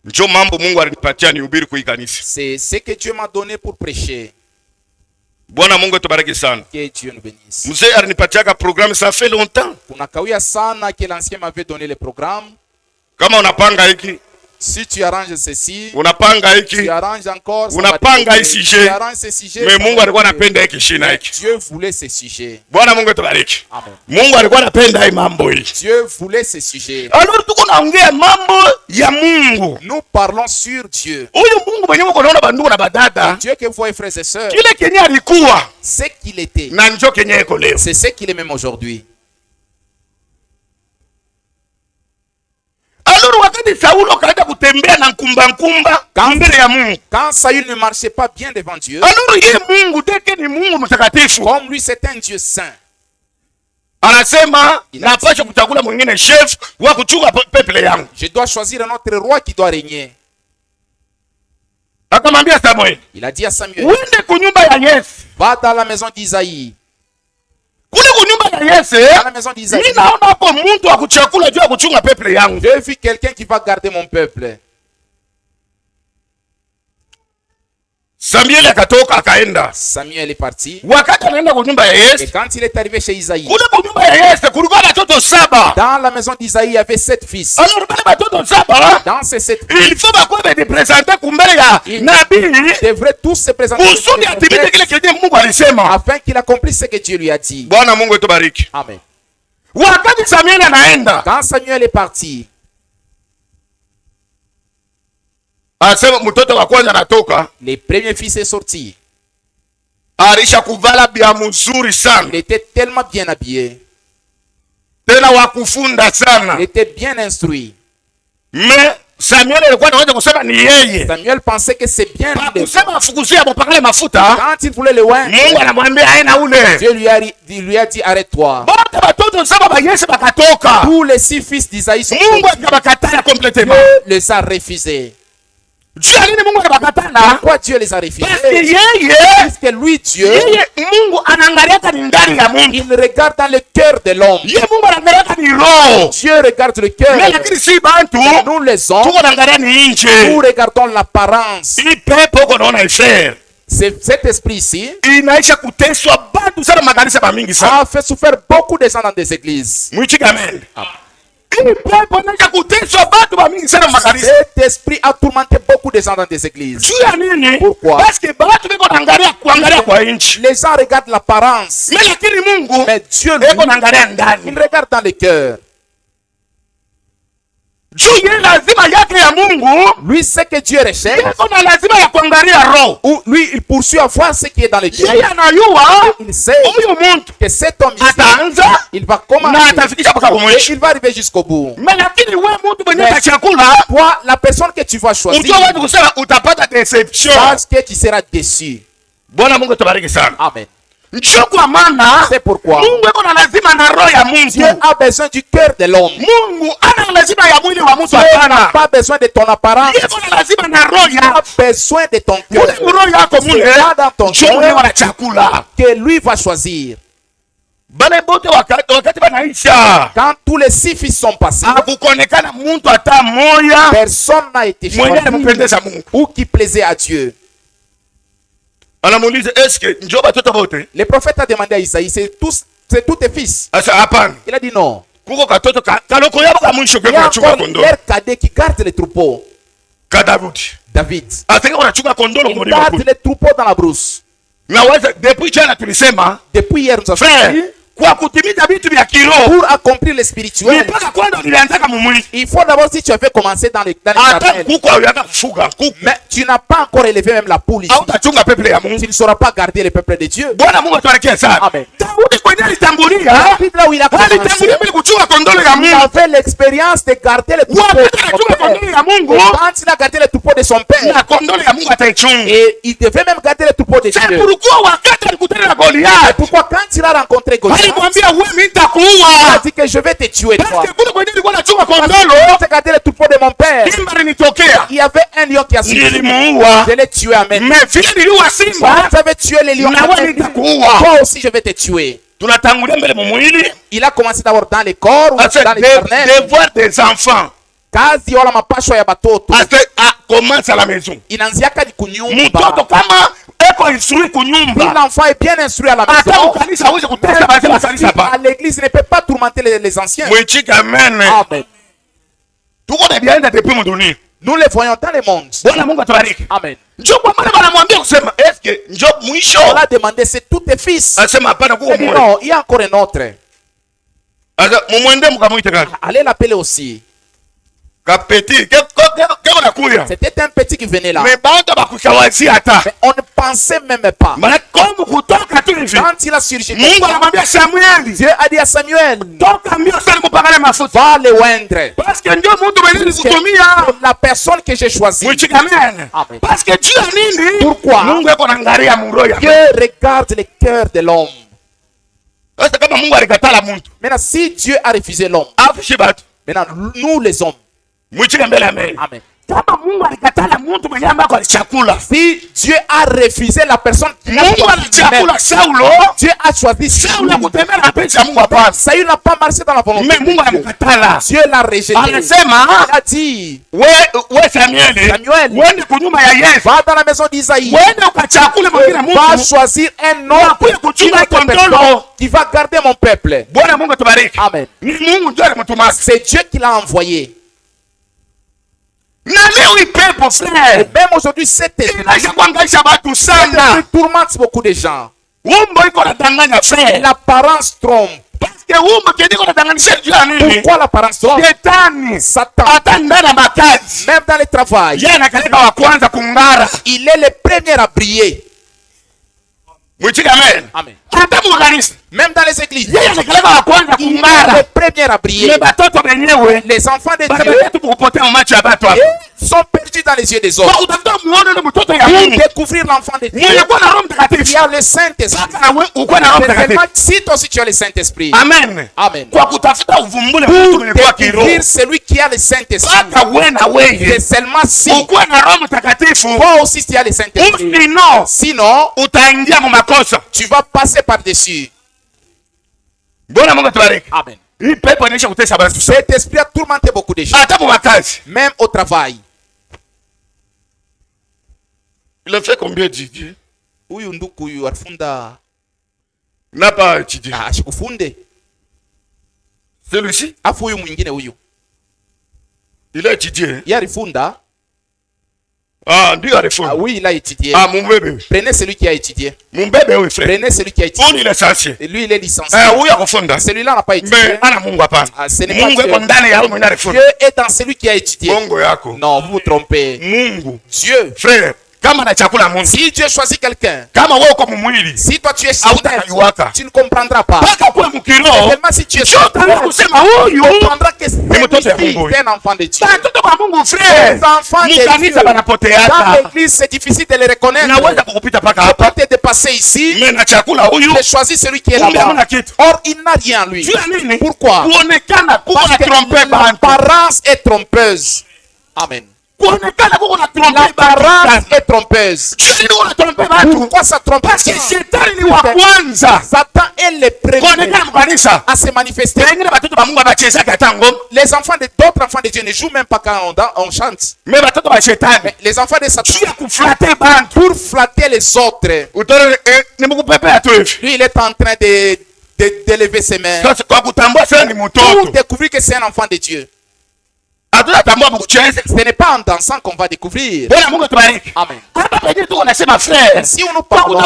Njo mambo Mungu alinipatia nihubiri kwa kanisa. C'est ce que Dieu m'a donné pour prêcher. Bwana Mungu tubariki sana. Que Dieu nous bénisse. Mzee alinipatia programme ça fait longtemps. Kuna kawia sana que l'ancien m'avait donné le programme. Kama unapanga hiki, si tu arranges ceci, unapanga hiki, tu arranges encore, unapanga hii sujet. Tu arranges ce sujet. Mais Mungu alikuwa anapenda hiki shina hiki. Dieu voulait ce sujet. Bwana Mungu tubariki. Amen. Mungu alikuwa anapenda hii mambo hii. Dieu voulait ce sujet. Alors tuko naongea mambo ya Mungu. Nous parlons sur Dieu. Huyu Mungu mwenyewe uko naona bandugu na badada. Dieu que vous voyez frères et sœurs. Kile kenye alikuwa. Ce qu'il était. Na njo kenye iko leo. C'est ce qu'il est même aujourd'hui. Alors wakati Saulo kaenda kutembea na nkumba mbele ya Mungu. Quand Saül ne marchait pas bien devant Dieu. Alors ye Mungu deke ni Mungu mtakatifu. Comme lui c'est un Dieu saint. Anasema napaswa kuchagula mwingine chef wa kuchunga peuple yangu. Je dois choisir un autre roi qui doit régner. Akamwambia Samuel. Il a dit à Samuel. Uende kunyumba ya Yese. Va dans la maison d'Isaïe. Kule kunyumba ya Yese. Dans la maison d'Isaïe. Mimi naona hapo mtu wa kuchakula juu ya kuchunga peuple yangu. J'ai vu quelqu'un qui va garder mon peuple. Samuel akatoka akaenda. Samuel est parti. Wakati anaenda kunyumba ya Yese. Et quand il est arrivé chez Isaïe. Kule kunyumba ya Yese kulikuwa watoto 7. Dans la maison d'Isaïe, il y avait 7 fils. Alors bale watoto 7. Dans ces 7 fils. Il faut bakwe be présenter kumbele ya nabii. Devrait tous se présenter. Kusudi atimie kile kile Mungu alisema. Afin qu'il accomplisse ce que Dieu lui a dit. Bwana Mungu etubariki. Amen. Wakati Samuel anaenda. Quand Samuel est parti. Asema mtoto wa kwanza anatoka. Le premier fils est sorti. Alisha kuvala bia mzuri sana. Il était tellement bien habillé. Tena wakufunda sana. Il était bien instruit. Mais Samuel alikuwa anaanza kusema ni yeye. Samuel pensait que c'est bien lui. Kusema afukuzia mpakale mafuta. Quand il voulait le oint, Mungu anamwambia aenda ule. Dieu lui a dit arrête-toi. Bote watoto 7 ba Yese bakatoka. Tous les 6 fils d'Isaïe sont Mungu akabakatana complètement. Dieu les a refusés. Pourquoi Dieu les a refusés? Parce que lui, Dieu, il regarde dans le cœur de l'homme. Dieu regarde le cœur. Nous les hommes, nous regardons l'apparence. Cet esprit ici a fait souffrir beaucoup de gens dans des églises. Cet esprit a tourmenté beaucoup de gens dans des églises. Pourquoi? Les gens regardent l'apparence. Mais Dieu, lui, il regarde dans le cœur. Lui, c'est que Dieu recherche. Ou lui, il poursuit à voir ce qui est dans le cœur. Il sait que cet homme ici, il va commencer et il va arriver jusqu'au bout. Toi, la personne que tu vas choisir, parce que tu seras déçu. Amen. C'est pourquoi Dieu a besoin du cœur de l'homme. Dieu n'a pas besoin de ton apparence. Il a besoin de ton cœur. C'est dans ton cœur que lui va choisir. Quand tous les 6 fils sont passés, personne n'a été choisi ou qui plaisait à Dieu. Le prophète a demandé à Isaïe, c'est tous tes fils. Il a dit non. Il y a encore leur cadet qui garde les troupeaux. David. Il garde les troupeaux dans la brousse. Depuis hier, nous avons dit, pour accomplir le spirituel, il faut d'abord, si tu avais commencé dans les mais tu n'as pas encore élevé même la poule ici. Tu ne sauras pas garder le peuple de Dieu. Amen. David, là où il a commencé, il avait l'expérience de garder le troupeau de son père. Quand il a gardé le troupeau de son père, et il devait même garder le troupeau de Dieu. Et pourquoi quand il a rencontré Goliath, il a dit que je vais te tuer toi. J'ai gardé le troupeau de mon père. Il y avait un lion qui a suivi. Je l'ai tué, amen. Quand j'avais tué les lions, toi aussi je vais te tuer. Il a commencé d'abord dans les corps ou dans les charnels. Devoir des enfants. Kazi wala mapasho ya batoto. commence à la maison. Inaanziaka ni kunyumba. Mtoto kama eko instruit kunyumba. Si l'enfant est bien instruit à la maison, à l'église, il ne peut pas tourmenter les anciens. Amen. Amen. Depuis nous les voyons dans le monde. Amen. On l'a demandé, c'est tous tes fils. Non, il y a encore un autre. Allez l'appeler aussi. C'était un petit qui venait là. Mais on ne pensait même pas. Quand il a surgi, Dieu a dit à Samuel, va le oindre. Parce que la personne que j'ai choisie. Amen. Parce que Dieu a dit, pourquoi Dieu regarde le cœur de l'homme. Maintenant, si Dieu a refusé l'homme, maintenant nous les hommes, amen. Si Dieu a refusé la personne qui a choisi, Dieu a choisi Saül. Saül n'a pas marché dans la volonté de Dieu. Dieu l'a rejeté. Il a dit, Samuel, va dans la maison d'Isaïe, va choisir un autre qui va garder mon peuple. Amen. C'est Dieu qui l'a envoyé. Et même aujourd'hui, cette esprit tourmente beaucoup de gens. L'apparence trompe. Pourquoi l'apparence trompe? Satan. Même dans le travail, il est le premier à briller. Amen. Même dans les églises, il est le premier à briller. Les enfants de Dieu sont perdus dans les yeux des autres. Pour découvrir l'enfant de Dieu, il y a le Saint-Esprit. Si toi aussi tu as le Saint-Esprit. Amen. Amen. Pour découvrir celui qui a le Saint-Esprit, c'est seulement si toi aussi tu as le Saint-Esprit. Sinon, tu vas passer par-dessus. Amen. Cet esprit a tourmenté beaucoup de gens. Même au travail. Il a fait combien d'études? N'a pas étudié. Celui-ci? Il a étudié. Ah, oui, il a étudié. Ah, mon bébé. Prenez celui qui a étudié. Mon bébé, oui, frère. Prenez celui qui a étudié. Il est licencié. Et lui, il est licencié. Oui, celui-là n'a pas étudié. Mais ce n'est pas Dieu. Dieu est dans celui qui a étudié. Non, vous vous trompez. Dieu. Frère. Si Dieu choisit quelqu'un, si toi tu es charnel, tu ne comprendras pas. Seulement si tu es charnel, tu comprendras que c'est un enfant de Dieu. Les enfants de Dieu, dans l'église, c'est difficile de les reconnaître. Tu peux te dépasser ici, tu choisis celui qui est là-bas. Or, il n'a rien lui. Pourquoi? Parce que l'apparence est trompeuse. Amen. L'apparence est trompeuse. Pourquoi ça trompe? Parce que Satan est le premier à se manifester. Les enfants d'autres enfants de Dieu ne jouent même pas quand on chante. Mais les enfants de Satan, pour flatter les autres, lui il est en train d'élever ses mains pour découvrir que c'est un enfant de Dieu. Ce n'est pas en dansant qu'on va découvrir. Amen. Si on nous parle pour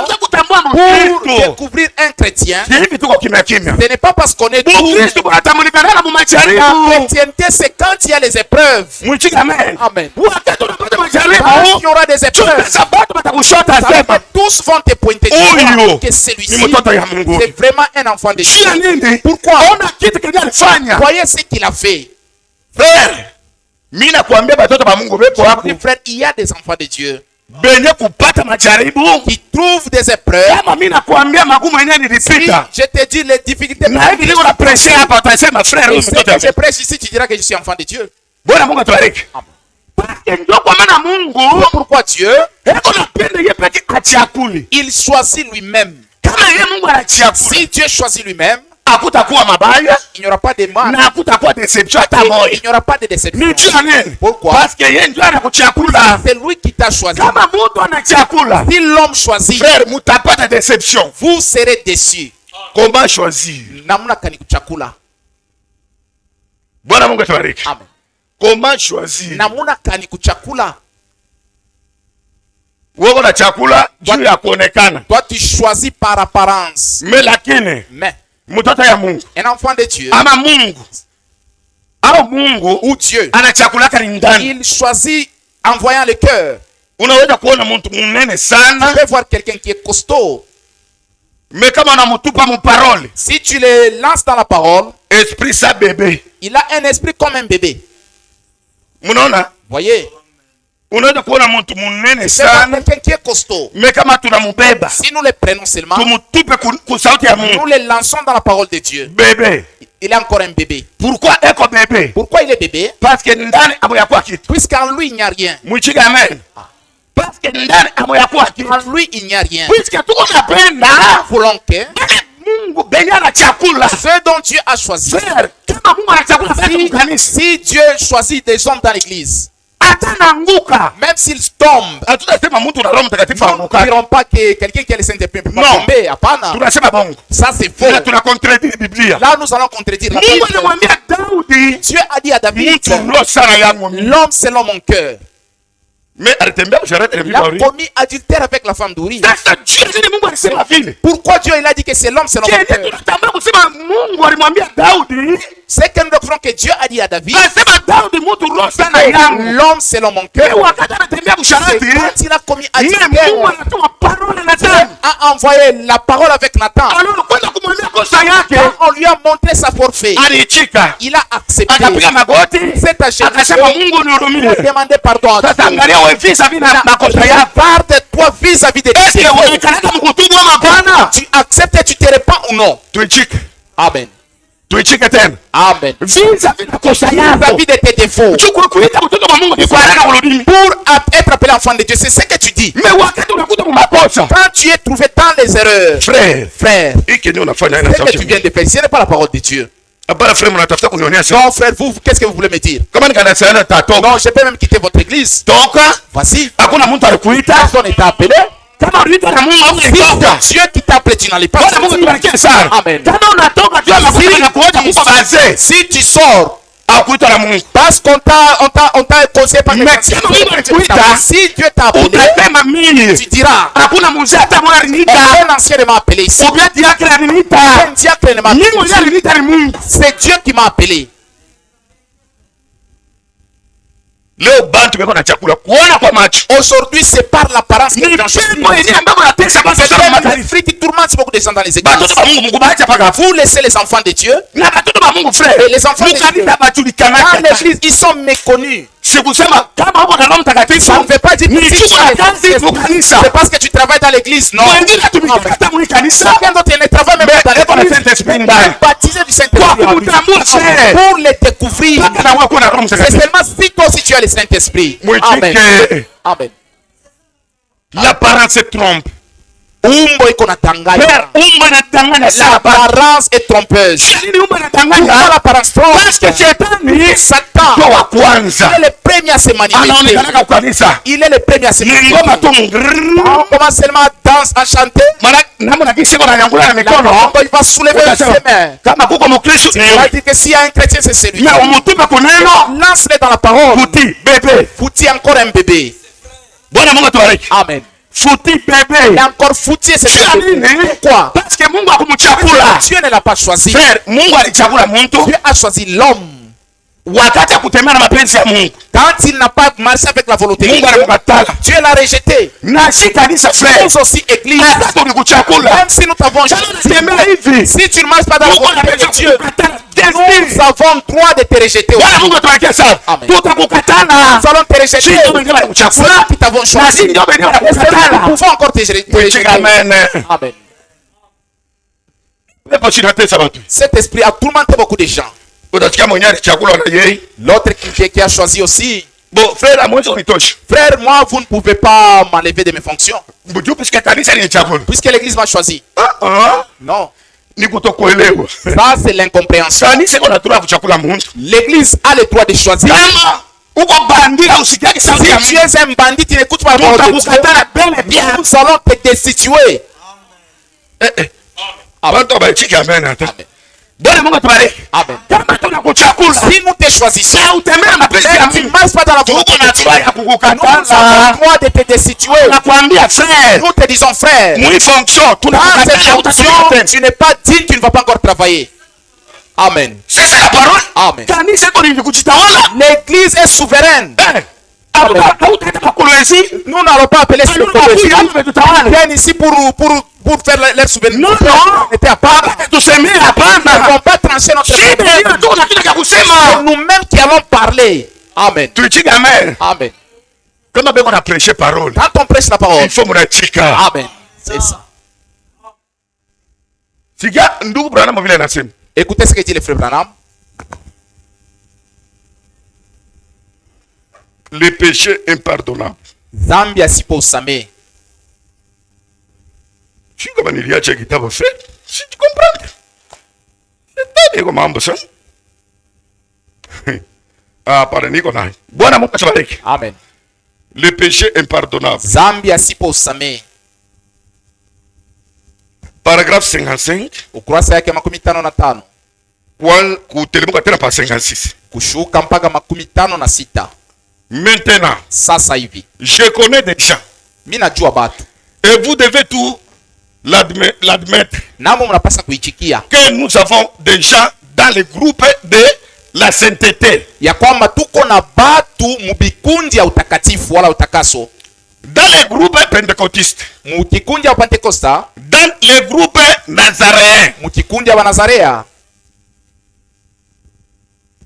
découvrir un chrétien, ce n'est pas parce qu'on est doux. La chrétienté, c'est quand il y a les épreuves. Amen. Quand il y aura des épreuves, tous vont te pointer que celui-ci, c'est vraiment un enfant de Dieu. Pourquoi? Voyez ce qu'il a fait. Frère, frère, il y a des enfants de Dieu qui trouvent des épreuves. Si je te dis les difficultés, je prêche ici, tu diras que je suis enfant de Dieu. Pourquoi Dieu? Il choisit lui-même. Si Dieu choisit lui-même, hakutakuwa mabaya, il n'y aura pas de mal, na hakutakuwa deception hata moja. il n'y aura pas de déception. Ni juu ya nini? Pourquoi? Parce que yeye ndio anakuchakula. C'est lui qui t'a choisi. Kama mtu anachakula, Si l'homme choisit, frère, mutapata deception. vous serez déçus. Comment choisir? Namna kani kuchakula. Bwana Mungu atubariki. Amen. Comment choisir? Namna kani kuchakula. Wewe na chakula juu ya kuonekana. Toi tu choisis par apparence. Lakini Mais mtoto ya Mungu un enfant de Dieu ama Mungu au Mungu ou Dieu, anachakulaka ni ndani. il choisit en voyant le cœur. Unaweza kuona mtu mnene Tu sana, peux voir quelqu'un qui est costaud. mais kama unamtupa mu parole, Si tu le lances dans la parole, esprit sa bébé. il a un esprit comme un bébé. Mnaona? Voyez, Unaweza kuona mtu mnene c'est sana, quelqu'un qui est costaud. mais kama tunamubeba Si nous le prenons seulement, tumutupe ku sauti ya nous Mungu, le lançons dans la parole de Dieu, bébé. il est encore un bébé. Pourquoi eko bébé? Pourquoi il est bébé? Parce que ndani amoyakuwa kitu. Puisqu'en lui il n'y a rien. Mwichika amen. Parce que ndani amoyakuwa kitu. En lui il n'y a rien. Puisque tuko napenda Voulons que Mungu benye ana chakula. ce dont Dieu a choisi. Frère, kama Mungu ana chakula basi kanisa. Si Dieu choisit des hommes dans l'église, Hata naanguka. même s'ils tombent, Hatutasema mtu na Roho Mtakatifu nous anguka. ne dirons pas que quelqu'un qui a le Saint-Esprit peut pas Non. tomber. Hapana. Tunasema bongo. Ça c'est faux. Na tunakontredire Biblia. Là nous allons contredire la Mungu Bible. anamwambia Daudi, Dieu a dit à David, mtu roho sana yangu mimi. l'homme selon mon cœur. Mais alitembea usharati na Il a Biblia. commis adultère avec la femme d'Uri. Sasa Dieu nini Mungu alisema vile? Pourquoi Dieu il a dit que c'est l'homme selon mon Je cœur? tunatambua kusema Mungu alimwambia Daudi, C'est que nous découvrons que Dieu a dit à David, anasema Daudi mtu roho sana yangu. l'homme selon mon Kwa cœur. wakati anatembea C'est usharati, quand il a commis yeye Mungu adultère, anatoa parole na Dieu Daudi. a envoyé la parole avec Nathan. Alors kwenda kumwambia kosa yake, Quand on lui a montré sa forfait, alichika. il a accepté. Akapiga magoti, C'est acheté. akasema Mungu Il a nihurumie. demandé pardon à Sasa Dieu. angalia wewe visa vina makosa yako. Pardonne-toi vis-à-vis de Est-ce tes que défauts. unaikanaga mkutubu ama hapana? Tu acceptes et tu te répands ou non? Tuichike. Amen. Tuichike tena. Amen. Visa vina kosa yako. Vis-à-vis de tes défauts. Chukua kuita mtoto wa Mungu ni kwa haraka uludini. Pour être appelé enfant de Dieu, c'est ce que tu dis. Mais wakati unakuta makosa. Quand tu es trouvé dans les erreurs, Frère, frère, hiki ndio unafanya ina ce que sauti. tu viens de faire, ce n'est pas la parole de Dieu. Hapana frère, mnatafuta kunionea sasa. Non, frère, vous, qu'est-ce que vous voulez me dire? Kama nikanasaana tatoka. Non, je peux même quitter votre église. Toka. Voici, Hakuna mtu alikuita. personne n'est appelé. Kama uliita na Mungu au unatoka. Dieu qui t'a appelé, tu n'allais pas. Bwana Mungu tubariki sana. Amen. Kama unatoka tu makosa na kuoja kufa bazee. Si tu sors, Au kuita na Mungu. parce qu'on t'a conseillé par quelqu'un, Mais kama Mungu alikuita, si Dieu t'a appelé, utasema mimi. tu diras, Hakuna mzee hata mwana aliniita. un ancien m'a appelé ici. Ubia diakre aliniita. Un diacre ne m'a appelé Mimi mwenyewe ici. aliniita ni Mungu. C'est Dieu qui m'a appelé. Leo bantu beko na chakula kuona kwa macho. Aujourd'hui, c'est par l'apparence que Ni les gens choisissent. pepo yenyewe ambayo inatesa basi kama C'est mataifa. l'esprit qui tourmente beaucoup de gens dans les Batoto églises. ba Mungu Mungu baacha paka. Vous laissez les enfants de Dieu. Na batoto ba Mungu frère. Et les enfants de Dieu. Mukanisa Dans bajulikana. l'église, ils sont méconnus. Sikusema kama uko na Roho Mtakatifu. Ça ne veut pas dire que Ni si tu chukua as kazi mu kanisa. c'est parce que tu travailles dans l'église. Non. Wengine tumikata mu kanisa. Chacun d'autre ne travaille même pas Eko dans na l'église. Saint-Esprit ndani. Baptisé du Saint-Esprit. Kwa kumtambua frère. Pour les découvrir. Paka na wako na Roho C'est Mtakatifu. seulement si toi aussi tu as le Saint-Esprit. Amen. Mwichike. Amen. L'apparence trompe. Umbo iko natanganya. Frère, umbo inadanganya sana. L'apparence est trompeuse. Nini umbo Pourquoi inadanganya? l'apparence trompe? Parce que shetani Satan, ndio wa kwanza. il est le premier à se manifester. Anaonekana kwa kanisa. Il est le premier à se Ni ngoma tu manifester. mgrrrr. On commence seulement à danser, à chanter. Mara namna kisi kwa nyangula na La mikono. il va soulever ses mains. Kama kuko mkristo Il va dire que s'il y a un chrétien, c'est celui. na umutume kuneno Lance-le dans la parole. futi bebe. Foutis encore un bébé. Bwana Mungu atubariki. Amen. Futi bebe. Il a encore foutu ce Jua bébé. nini? Pourquoi? Parce que Mungu akumchakula. Dieu ne l'a pas choisi. Frère, Mungu alichagula mtu Dieu a choisi l'homme. wakati akutembea na mapenzi ya Mungu. Quand il n'a pas marché avec la volonté de Mungu Dieu, alimkatala. Dieu l'a rejeté. Na si kanisa frère. Nous aussi, église, Hata tulikuchakula. même si nous t'avons Tembea hivi. si tu ne marches pas dans la Mungu volonté de anapenda Dieu, kukatala. nous avons droit de te rejeter. Bwana Mungu atubariki sana. Amen. Tutakukatala. Nous allons te Si rejeter. ndio wengine walikuchakula. Ceux qui t'avons Na si choisi. ndio wengine Nous wanakukatala. pouvons encore te rejeter. Amen. Amen. Lepo shida tesa watu. Cet esprit a tourmenté beaucoup de gens. Utasikia mwenyewe alichagula na yeye. L'autre qui a choisi aussi. Bon, frère, amwezi kunitosha. Frère, moi, vous ne pouvez pas m'enlever de mes fonctions. Mjue puisque kanisa linichagula. Puisque l'église m'a choisi. Ah. Non. Ça, c'est l'incompréhension. L'église a le droit de choisir. Si tu es un bandit, tu n'écoutes pas la parole de Dieu. Nous allons te destituer. Amen. Si nous te choisissons, tu ne marches pas dans la volonté de Dieu. Nous avons le droit de te destituer. Nous te disons, frère, dans cette fonction, tu n'es pas digne, tu ne vas pas encore travailler. Amen. Amen. L'église est souveraine. Nous n'allons pas appeler ce que ils viennent ici pour faire leur souvenir. Non. Était à part. Nous ne vont pas trancher notre c'est nous-mêmes qui allons parler. Amen. Amen. Quand on a prêché parole, quand on prêche la parole, il faut me dire. Amen. C'est ça. Écoutez ce que dit le frère Branham. Le péché impardonnable. Zambia siposame. Si tu comprends, c'est pas mambo ça. Ah, pardon, Amen. Le péché impardonnable. Zambia siposame. Paragraphe 55. Ukurasa yake 55. Kuteremka tena pa 56. Kushuka mpaka 56. Maintenant, sasa hivi, je connais des gens. Mimi najua batu. Et vous devez tout l'admettre. Namo mnapaswa kuichikia. Que nous avons des gens dans le groupe de la sainteté. Ya kwamba tuko na batu mubikundi ya utakatifu wala utakaso. Dans les groupes pentecôtistes. Mukikundi ya Pentecosta. Dans les groupes nazaréens. Mukikundi ya Nazarea.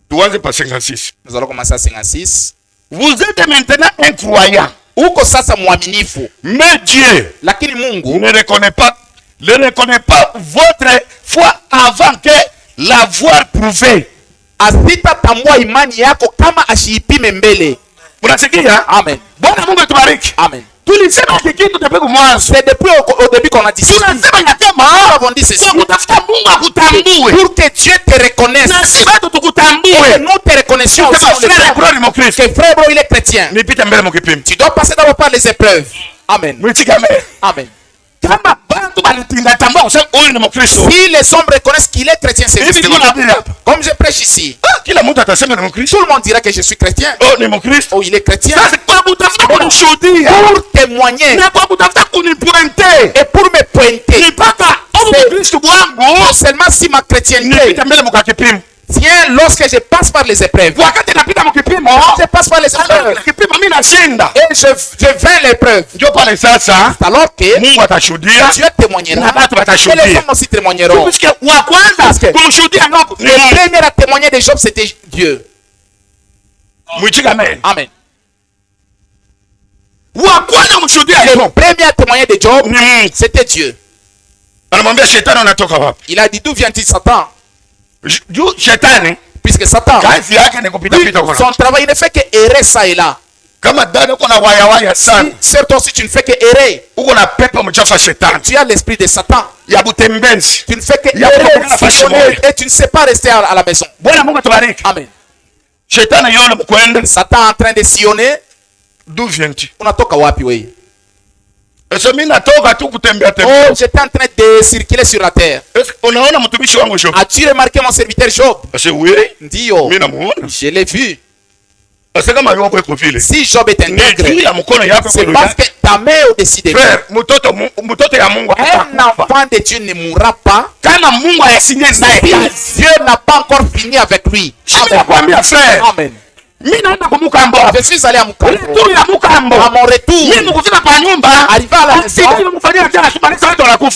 Tuanze pa 56. Nous allons commencer à 56. Vous êtes maintenant un croyant. Uko sasa muaminifu. Mais Dieu, lakini Mungu ne reconnaît pas votre foi avant que l'avoir prouvé. Asita tambua imani yako kama ashiipime mbele. Unasikia? Amen. Bwana Mungu atubariki. Amen. Tulisema kitu depuis mwanzo. C'est depuis au début qu'on a dit ceci. Tunasema ya kama avons dit ceci. Kutafuta Mungu akutambue. Pour que Dieu te reconnaisse. Na sisi bado tukutambue. Que nous te reconnaissions aussi. Que frère il est chrétien. Nipite mbele mkipimo. Tu dois passer d'abord par les épreuves. Amen. Amen. Kama bantu balitindatambua usema huyu ni Mkristo. Si les hommes reconnaissent qu'il est chrétien, c'est juste. Comme je prêche ici. Kila mtu atasema ni Mkristo. Tout le monde dira que je suis chrétien. Oh, ni Mkristo. Oh, il est chrétien. Sasa kwa kutafuta kunishuhudia. Pour témoigner. Na kwa kutafuta kunipointer. Et pour me pointer. Ni paka Mkristo wangu. Seulement si ma chrétienté. Nipita mbele mkakipimo. Tiens, lorsque je passe par les épreuves. Wakati napita mkipimo. Je passe par les épreuves. Kipimo mimi nashinda. Et je vins l'épreuve. Ndio pale sasa. Alors que Mungu atashuhudia. Dieu témoignera. Na watu watashuhudia. Et les hommes aussi témoigneront. Parce que wa kwanza kumshuhudia Mungu. Le premier à témoigner de Job c'était Dieu. Mwichika amen. Amen. Wa kwanza kumshuhudia le premier à témoigner de Job c'était Dieu. Anamwambia shetani anatoka wapi? Il a dit d'où vient-il Satan? Shetani puisque Satan kazi yake ni kupita pita kwa son travail ne fait que errer ça et là. Kama dada uko na waya sana. Certes aussi tu ne fais que errer. Uko na pepo mchafu shetani. Tu as l'esprit de Satan. Ya butembenzi. Tu ne fais que errer et tu ne sais pas rester à la maison. Bwana Mungu tubariki. Amen. Shetani yona mkwenda. Satan en train de sillonner. D'où viens-tu? Unatoka wapi wewe? Oh, j'étais en train de circuler sur la terre. As-tu remarqué mon serviteur Job? Oui. Ndio. Je l'ai vu. Si Job est intègre, c'est parce que ta main est au-dessus de lui. Un enfant de Dieu ne mourra pas. Dieu n'a pas encore fini avec lui. Amen. Je suis allé à Mukambo. À mon retour, arrivé à la maison,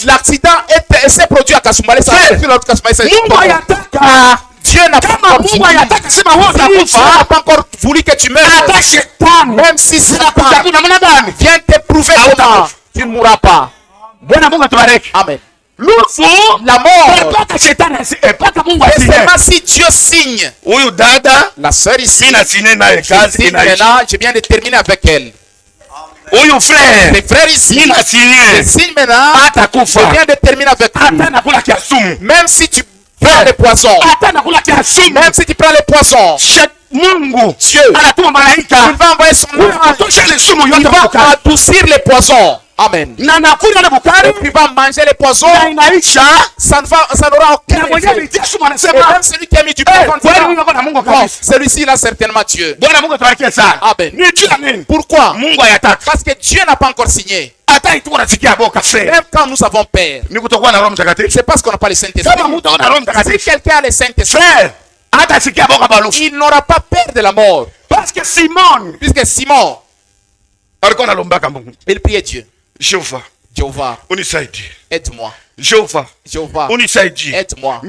l'accident s'est produit à Kasumbalé. Dieu n'a pas encore voulu que tu meurs. Même si Satan vient t'éprouver comment, tu ne mourras pas. Amen. La mort, c'est seulement si Dieu signe. La sœur ici, j'ai bien de terminer avec elle. Huyu frère. Les frères ici. Nina signé. Signe maintenant. Atakufa. Je viens de terminer avec lui. Ata nakula kiasumu. Même si tu prends les poissons. Ata nakula kiasumu. Même si tu prends les poissons. Mungu. Dieu. Anatuma malaika. Il va envoyer son ange. Il va adoucir les poissons. Amen. Na nakula na bukari. Et puis il va manger les poissons. Na inaisha. Ça n'aura aucun effet. Et même celui qui a mis du poison. Celui-ci il a certainement Dieu. Amen. Pourquoi? Parce que Dieu n'a pas encore signé. Même quand nous avons peur, c'est parce qu'on n'a pas le Saint-Esprit. Si quelqu'un a le Saint-Esprit, il n'aura pas peur de la mort. Puisque Simon, il priait Dieu. Jéhovah, aide-moi. Jéhovah, aide-moi.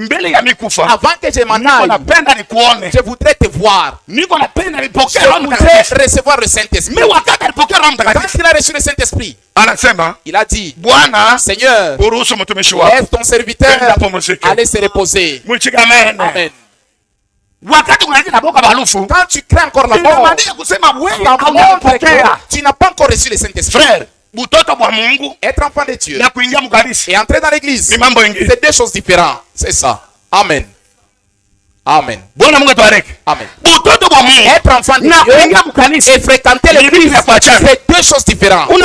Avant Avant que je m'en aille, je voudrais te voir. Je voudrais recevoir le Saint-Esprit. Quand il a reçu le Saint-Esprit, il a dit, Seigneur, laisse ton serviteur aller se reposer. Amen. Quand tu crains encore la mort, tu n'as pas encore reçu le Saint-Esprit. Être enfant de Dieu et entrer dans l'église, c'est deux choses différentes. C'est ça. Amen. Amen. Amen. Être enfant de Dieu et fréquenter l'église, c'est deux choses différentes. Tu peux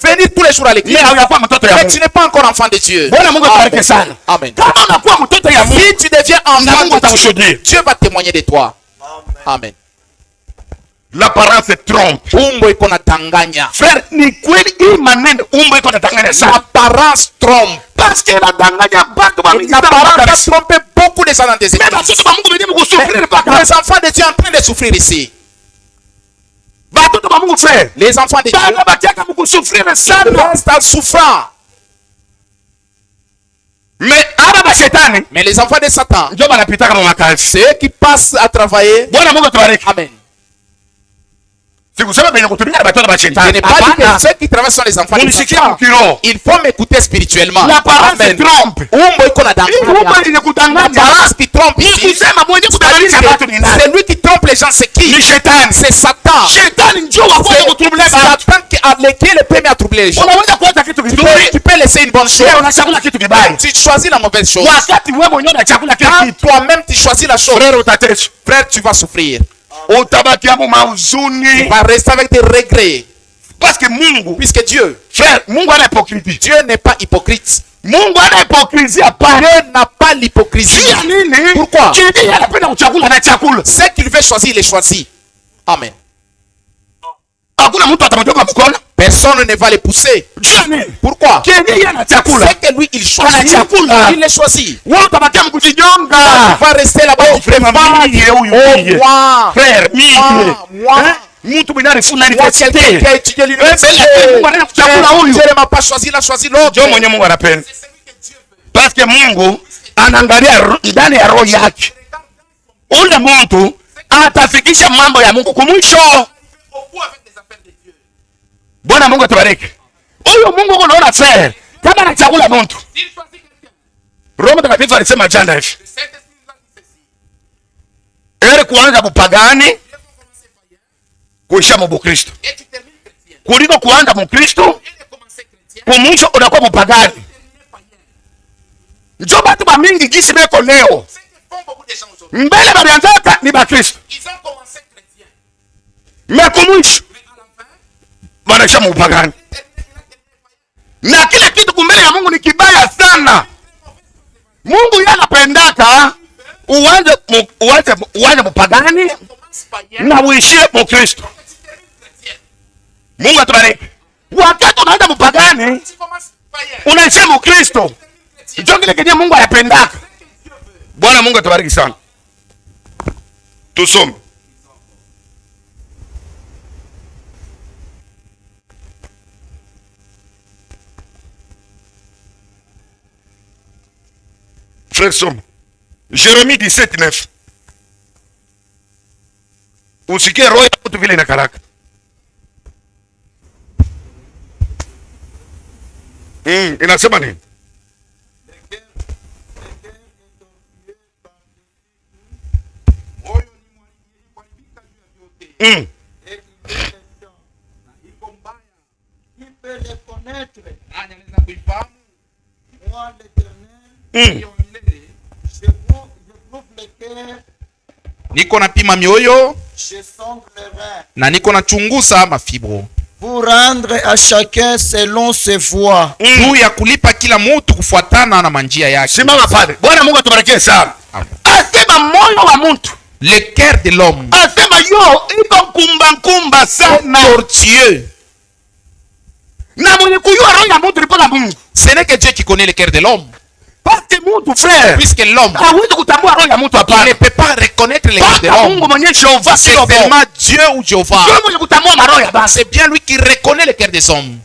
venir tous les jours à l'église, mais tu n'es pas encore enfant de Dieu. Amen. Si tu deviens enfant de Dieu, Dieu va témoigner de toi. Amen. L'apparence trompe. Frère, l'apparence trompe. Parce que l'apparence a trompé beaucoup de gens dans des églises. Les enfants de Dieu sont en train de souffrir ici. Les enfants de Dieu restent en souffrant. Mais les enfants de Satan, c'est eux qui passent à travailler. Amen. Je n'ai pas dit que ceux qui travaillent sont les enfants de Satan. Il faut m'écouter spirituellement. L'apparence trompe. L'apparence qui trompe ici, c'est lui qui trompe les gens. C'est qui? C'est Satan. Satan qui est le premier à troubler les gens. Tu peux laisser une bonne chose. Tu choisis la mauvaise chose. Quand toi-même tu choisis la chose, frère, tu vas souffrir. Tu vas rester avec des regrets. Parce que Mungu, puisque Dieu, frère, Mungu a l'hypocrisie. Dieu n'est pas hypocrite. Mungu a l'hypocrisie à part. Dieu n'a pas l'hypocrisie. Pourquoi? Ce qu'il veut choisir, il est choisi. Amen. Personne ne va les pousser. Pourquoi? C'est que lui, il choisit. Il les choisit. Il va rester là-bas. Moi, quelqu'un qui a étudié l'université, Dieu ne m'a pas choisi, il a choisi l'autre. Parce que Mungu anaangalia ndani ya roho yake. Ule mtu atafikisha mambo ya Mungu kumwisho. Bwana Mungu atubariki. Huyo Mungu unaona frère, kama anachagula mtu. Roho Mtakatifu alisema jana hivi. Ere kuanza kupagani kuisha Mkristo. Kuliko kuanza Mkristo, kumwisho unakuwa mpagani. Njo batu ba mingi gisi beko leo. Mbele balianzaka ni ba Kristo. Mekumwisho wanaisha mpagani. Na kila kitu kumbele ya Mungu ni kibaya sana. Mungu yeye anapendaka uanze mpagani na uishie Mkristo. Mungu atubariki. Wakati unaanza mpagani unaishia Mkristo. Ndio kile kenye Mungu anapendaka. Bwana Mungu atubariki sana. Tusome. Frère somme. Jérémie 17:9. Usikie roho ya mtu vile inakaraka. Inasema nini? connaître. Moi, l'Éternel, je prouve le cœur. Niko napima mioyo Je sonde les reins. na niko nachunguza mafibro Pour rendre à chacun selon ses voies. juu ya kulipa kila mtu kufuatana na manjia yake. Simama pale. Bwana Mungu atubarikie sana. Asema moyo wa mtu, Le cœur de l'homme asema yo iko nkumba sana. tortueux. Na mwenye kujua roho ya mtu ni Bwana Mungu. Ce n'est que Dieu qui connaît le cœur de l'homme. Parce que mtu frère, Puisque l'homme, hawezi kutambua roho ya mtu il ne hapana. peut pas reconnaître le cœur de Mpaka l'homme. Mungu mwenyewe Jehova C'est sio seulement Bwana. Dieu ou Jéhovah. Ndio mwenye kutambua maroho ya basi. C'est bien lui qui reconnaît le cœur des hommes.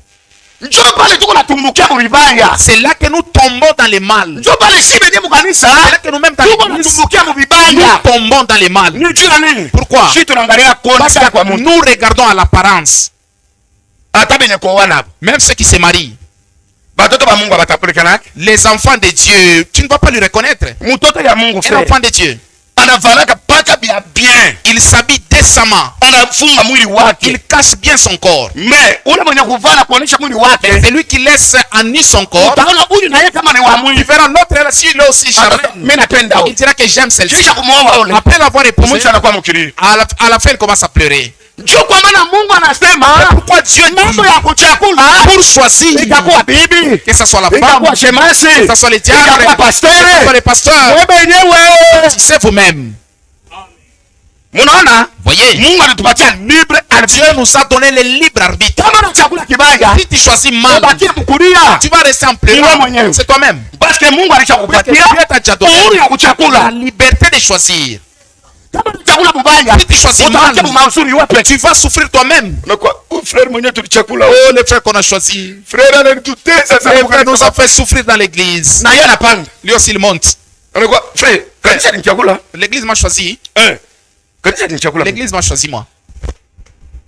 Njoo pale tuko natumbukia mu vibaya. C'est là que nous tombons dans le mal. Njoo pale shibe ni mukanisa. C'est là que nous-mêmes dans Tuko l'église, natumbukia mu nous vibaya. tombons dans le mal. Ni juu ya nini? Pourquoi? Sisi tunaangalia Parce kuonekana kwa que mtu. nous regardons à l'apparence. Hata benye kuoana hapo. Même ceux qui se marient, Batoto ba Mungu abatapulikana. les enfants de Dieu, tu ne vas pas les reconnaître. Mtoto ya Mungu Un frère. enfant de Dieu, Anavalaka paka bien. il s'habille décemment. Anafunga mwili wake. Il cache bien son corps. Mais ule mwenye kuvala kuonesha mwili wake. C'est lui qui laisse en nu son corps. Utaona huyu na yeye kama ni wa Tu mwili. verras l'autre là, s'il est aussi charmant, Mimi napenda il huyu. dira que j'aime celle-ci. Kisha kumuoa ule. Après l'avoir épousé, Mwisho anakuwa mkiri. à la fin, il commence à pleurer. Njoo kwa maana Mungu anasema Pourquoi Dieu mambo dit ya kuchakula pour choisir, itakuwa bibi, que ce soit la femme, itakuwa shemasi, que ce soit les diacres, itakuwa que ce soit pasteur. les pasteurs, Wewe mwenyewe. c'est vous-même. Munaona? Voyez, Mungu anatupatia libre Dieu arbitre. nous a donné le libre arbitre. Kama na chakula kibaya, Si tu choisis mal, ubakie mkulia. tu vas rester en Ni wewe pleurant. mwenyewe. C'est toi-même. Parce que Mungu Parce que alishakupatia Dieu t'a déjà donné uhuru ya la kuchakula. liberté de choisir. Kama na chakula mubaya, Si tu choisis utabakia mal, mmausuri wewe peke. tu vas souffrir toi-même. Unakuwa frère mwenyewe tulichakula. Oh, les frères qu'on a choisis. Frère ananitutesa Les sana. frères nous ont fait souffrir dans l'église. Na yeye anapanga. Lui aussi, il monte. Anakuwa frère, kanisa ni chakula. L'église m'a choisi. Kanisa ni chakula. L'église m'a choisi, moi.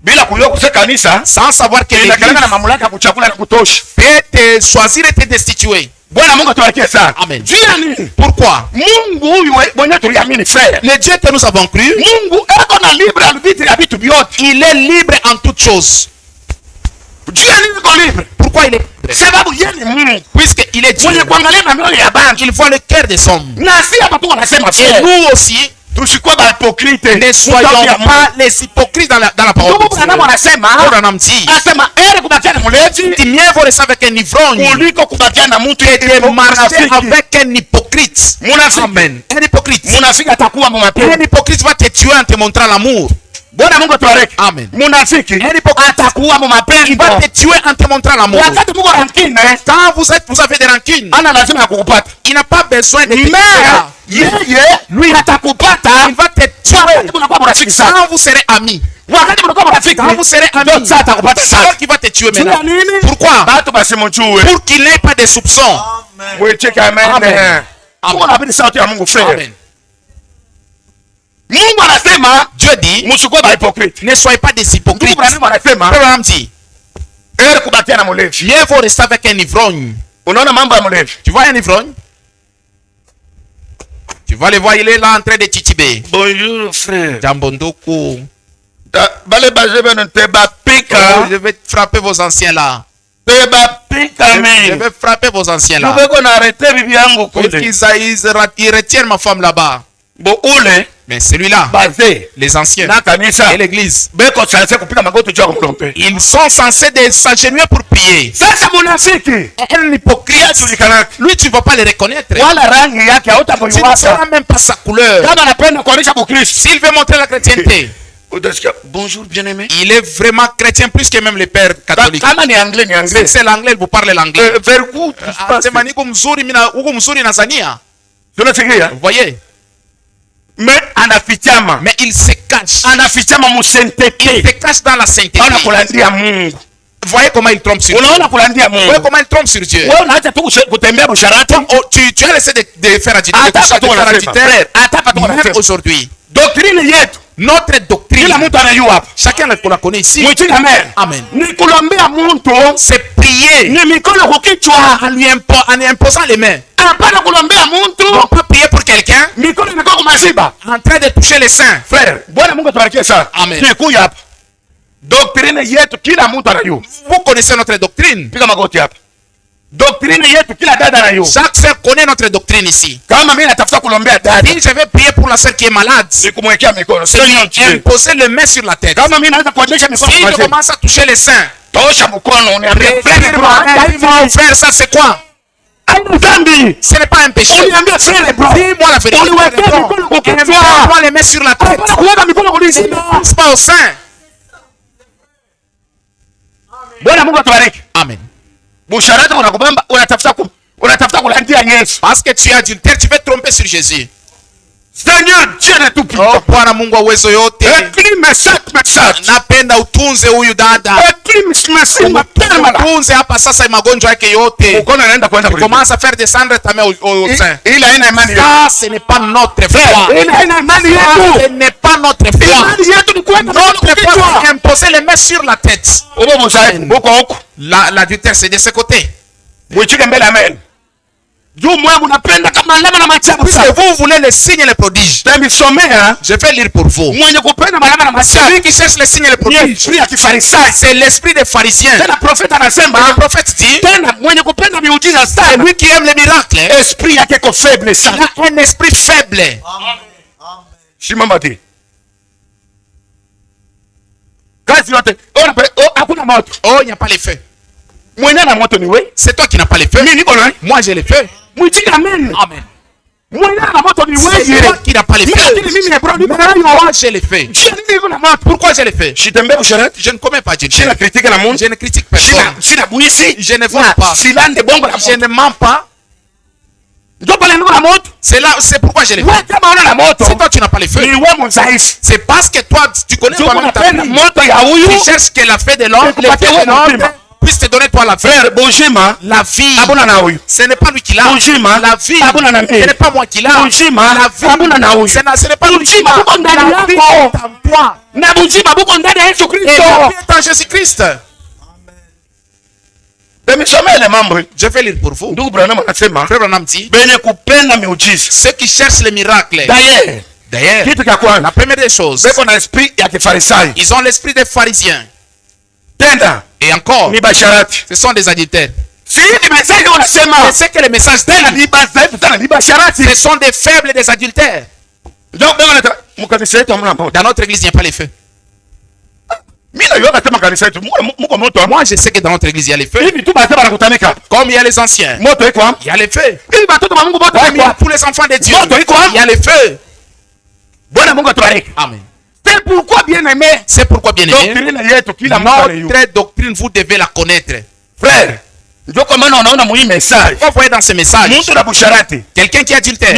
Bila kujua kuse kanisa, Sans savoir que inakalanga na l'église mamlaka ya kuchakula na kutosha. peut te choisir et te destituer. Bwana Mungu atubariki sana. Amen. Juu ya nini? Pourquoi? Mungu huyu mwenyewe tuliamini frère. Le Dieu que nous avons cru, Mungu eko na libre arbitre ya vitu vyote. il est libre en toutes choses. Juu ya nini iko libre? Pourquoi il est libre? Sababu yeye ni Mungu. Puisqu'il est Dieu. Mwenye kuangalia na mioyo ya bantu. Il voit le cœur des hommes. Na si hapa tu wanasema Et frère. nous aussi, Tusikuwe ba hypocrite. ne soyons pas les hypocrites dans la parole Ndugu de Branham Dieu. anasema, Branham dit, anasema heri kubakia na mlevi il mieux vaut rester avec un ivrogne kuliko kubakia na mtu que marcher munafiki. avec un hypocrite. Munafiki. Amen. Un hypocrite. Munafiki atakuwa Un mumapenzi. hypocrite va te tuer en te montrant l'amour. Bwana Mungu atubariki. Amen. Munafiki atakuwa mumapenzi. Il va te tuer en te montrant l'amour. Wakati Mungu rankine, Quand vous avez des rancunes, ana lazima ya kukupata. il n'a pas besoin de te tuer. Mais yeye lui atakupata Il va te tuer wakati mnakuwa marafiki sana. quand vous serez amis. Wakati mnakuwa marafiki, Quand vous serez amis, ndio sasa atakupata c'est sana. toi qui va te tuer Juu ya maintenant. nini? Pourquoi? Batu basimujue. Pour qu'il n'ait pas de soupçons. Mwecheke amen. Amen. Tuko na bidii sauti ya Mungu frère. Amen. Mungu anasema Dieu dit, msikuwe ba hypocrite. ne soyez pas des Ndugu hypocrites. Branham anasema Abraham dit, heri kubakia na mlevi. mieux vaut rester avec un ivrogne. Unaona mambo ya mlevi? Tu vois un ivrogne? Tu vas le voir, il est là en train de titiber. Bonjour frère. Jambondoko. Bale baje beno te ba pika. Je vais frapper vos anciens là. Te ba pika Je men. vais frapper vos anciens là. Nubeko na arrêter bibi yangu kule. Ils retiennent ma femme là-bas. Bo ule Mais celui-là, baze les anciens na kanisa. et l'église, Beko sasa kupika magoti juu ya kumlombe. ils sont censés de s'agenouiller pour prier. Sasa munafiki. Un hypocrite, Tulikanaka. lui tu ne vas pas le reconnaître. Wala rangi yake Tu ne hautamuiwasa. sauras même pas sa couleur. Kama anapenda kuonesha Bukristo. S'il veut montrer la chrétienté, Utasikia bonjour bien-aimé. il est vraiment chrétien plus que même les pères catholiques. Kama ni anglais ni Si anglais. c'est l'anglais, il vous parle l'anglais. Very good. Sema niko mzuri mina uko mzuri na Zania. Tunasikia. Vous voyez? Mais anafichama. Mais il se cache. Anafichama Il musentete. se cache dans la sainteté. Ana kulandia Mungu. Voyez comment il trompe sur Dieu. Unaona kulandia Voyez Mungu. comment il trompe sur Dieu. Wewe unaacha tu kutembea msharati. Oh, tu as laissé de faire adultère. Hata hapa tu De faire wanasema. adultère. Hata hapa tu Même wanasema. aujourd'hui. Doctrine yetu. Notre doctrine, Kila mtu anajua hapa. chacun la connaît ici. Mwitini amen. Amen. Ni kulombea mtu. C'est prier Ni mikono kukichwa. en imposant les mains. Hapana kulombea mtu. On peut prier pour quelqu'un Mikono inakuwa kumaziba. en train de toucher les seins. Frère, Bwana Mungu atubarikie sana. Amen. Tulikuja hapa. Doctrine yetu kila mtu anajua. Vous connaissez notre doctrine. Piga magoti hapa. Doctrine yetu kila dada na yo. Chaque sœur connaît notre doctrine ici. Kama mimi natafuta kulombea dada. Si je vais prier pour la sœur qui est malade, Nikumwekea mikono. Seigneur Dieu. poser les mains sur la tête. Kama mimi naanza kuonyesha mikono. Si je commence à toucher les seins, Tosha mkono uniambie mon frère, ça c'est quoi? Ce n'est pas un péché. Uniambie frère bro. Dis-moi la vérité. Uniwekea mikono kwa kichwa. Mets les mains sur la tête. Kuweka mikono kwa Ne pense pas au sein. Bwana Mungu atubariki. Amen. Busharati unakubamba unatafuta kulandia Yesu. Parce que tu es adultère, tu veux tromper sur Jésus. Seigneur Dieu de tout puissant. Oh Bwana Mungu wa uwezo yote, napenda utunze huyu dada, utunze hapa sasa magonjwa yake yote. Commence à faire descendre ta main au sein. Ça, ce n'est pas notre foi. Ce n'est pas notre foi. Notre foi, c'est imposer les mains sur la tête. L'adultère, c'est de ce côté. Puisque vous voulez les signes et les prodiges, je vais lire pour vous. Celui qui cherche les signes et les prodiges, c'est l'esprit des pharisiens. Le prophète dit, celui qui aime les miracles, il a un esprit faible. Oh, il n'y a pas les feux. C'est toi qui n'as pas les feux. Moi j'ai les feux. Amen. C'est toi qui n'as pas les feux. Moi j'ai les feux. Pourquoi j'ai les feux? Je ne commets pas Dieu. Je ne critique personne. Je ne vole pas. Je ne mens pas. C'est pourquoi j'ai les feux. Si toi tu n'as pas les feux, c'est parce que toi tu connais toi-même ta vie. Tu cherches que la fée de l'homme, puisse te donner toi la vie. La vie, ce n'est pas lui qui l'a. La vie, ce n'est pas moi qui l'a. La vie, ce n'est pas lui qui l'a. La vie est en toi. Et la vie est en Jésus-Christ. Je vais lire pour vous. Frère Branham dit, ceux qui cherchent les miracles, d'ailleurs, la première des choses, ils ont l'esprit des pharisiens. Et encore, ce sont des adultères. C'est ce que le message dit. Ce sont des faibles des adultères. Dans notre église, il n'y a pas les feux. Moi, je sais que dans notre église, il y a les feux. Comme il y a les anciens, il y a les feux. Comme il y a tous les enfants de Dieu, il y a les feux. Amen. C'est pourquoi bien aimé. Notre doctrine, vous devez la connaître. Frère, vous voyez dans ce message, quelqu'un qui est adultère,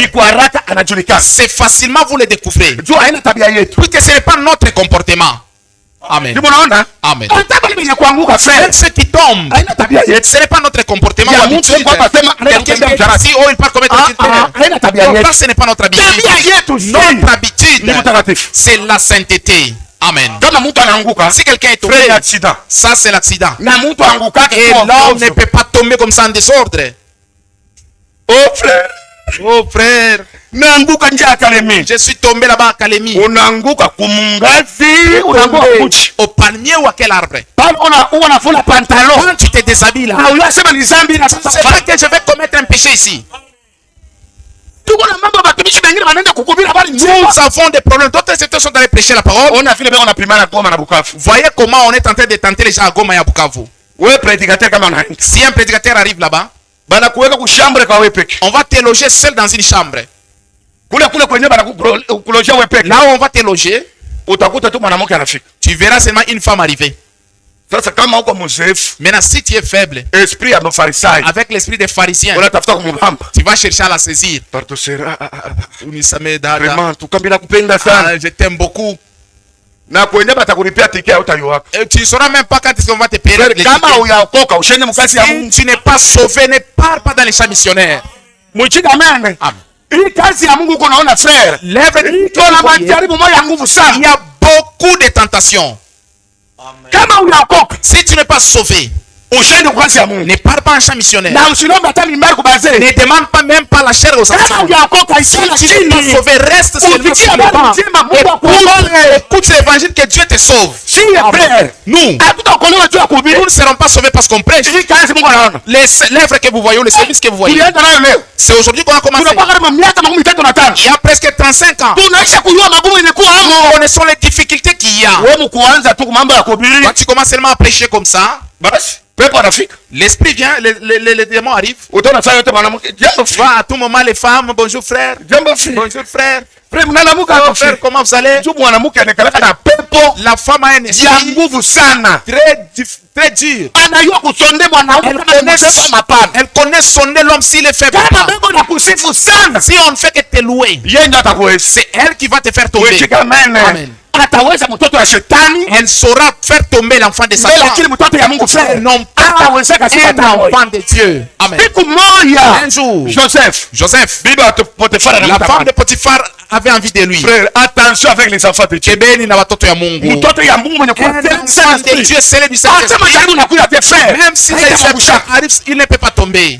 c'est facilement vous le découvrez. Puisque ce n'est pas notre comportement. Amen. Amen. Ceux qui tombent, ce n'est pas notre comportement. Quelqu'un qui est ici, oh, il parle comme adultère. Ce n'est pas notre habitude. Notre habitude, c'est la sainteté. Amen. Si quelqu'un est tombé, ça c'est l'accident. Et l'homme ne peut pas tomber comme ça en désordre. Oh frère, je suis tombé là-bas à Kalemi. Au palmier ou à quel arbre? Quand tu te déshabilles là, c'est pas que je vais commettre un péché ici. Nous avons des problèmes. D'autres états sont allés prêcher la parole. Voyez comment on est en train de tenter les gens à Goma et à Bukavu. Si un prédicateur arrive là-bas, on va te loger seul dans une chambre. Là où on va te loger, tu verras seulement une femme arriver. Maintenant, si tu es faible, avec l'esprit des pharisiens, tu vas chercher à la saisir. Je t'aime beaucoup. Tu ne sauras même pas quand est-ce qu'on va te payer. Si tu n'es pas sauvé, ne pars pas dans les champs missionnaires. Amen. Il y a beaucoup de tentations. Si tu n'es pas sauvé, Ushende kwa kazi ya Mungu. Ne parle pas en chant missionnaire. Na usinombe hata mimba kubaze. Ne demande pas même pas la chair aux enfants. Si tu n'es pas sauvé, reste seulement sur le banc. Écoute l'évangile que Dieu te sauve. Nous ne serons pas sauvés parce qu'on prêche. L'œuvre que vous voyez, le service que vous voyez, c'est aujourd'hui qu'on a commencé. Il y a presque 35 ans. Nous connaissons les difficultés qu'il y a. Quand tu commences seulement à prêcher comme ça, l'esprit vient, les démons arrivent. Va à tout moment les femmes, bonjour frère. Bonjour frère. Frère, comment vous allez? La femme a un esprit très dur. Elle connaît sonder l'homme s'il est faible. Si on ne fait que te louer, c'est elle qui va te faire tomber. Amen. Elle saura faire tomber l'enfant de Satan. Non pas un enfant de Dieu. Amen. Un jour, Joseph, la femme de Potiphar avait envie de lui. Frère, attention avec les enfants de Dieu. Un enfant de Dieu, c'est du Saint-Esprit. Même si les arrivent, il ne peut pas tomber.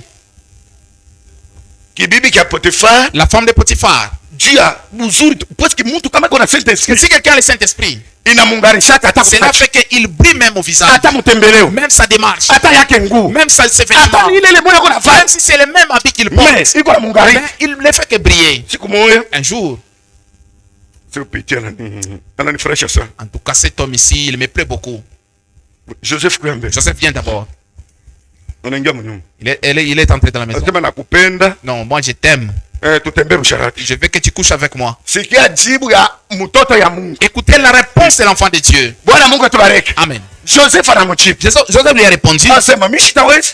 La femme de Potiphar. Si quelqu'un a le Saint-Esprit, cela fait qu'il brille même au visage, même sa démarche, même sa vêtements, même si c'est le même habit qu'il porte, mais il ne fait que briller. Un jour, en tout cas cet homme ici, il me plaît beaucoup. Joseph vient d'abord. Il est entré dans la maison. Non, moi je t'aime. Je veux que tu couches avec moi. Écoutez la réponse de l'enfant de Dieu. Amen. Joseph lui a répondu.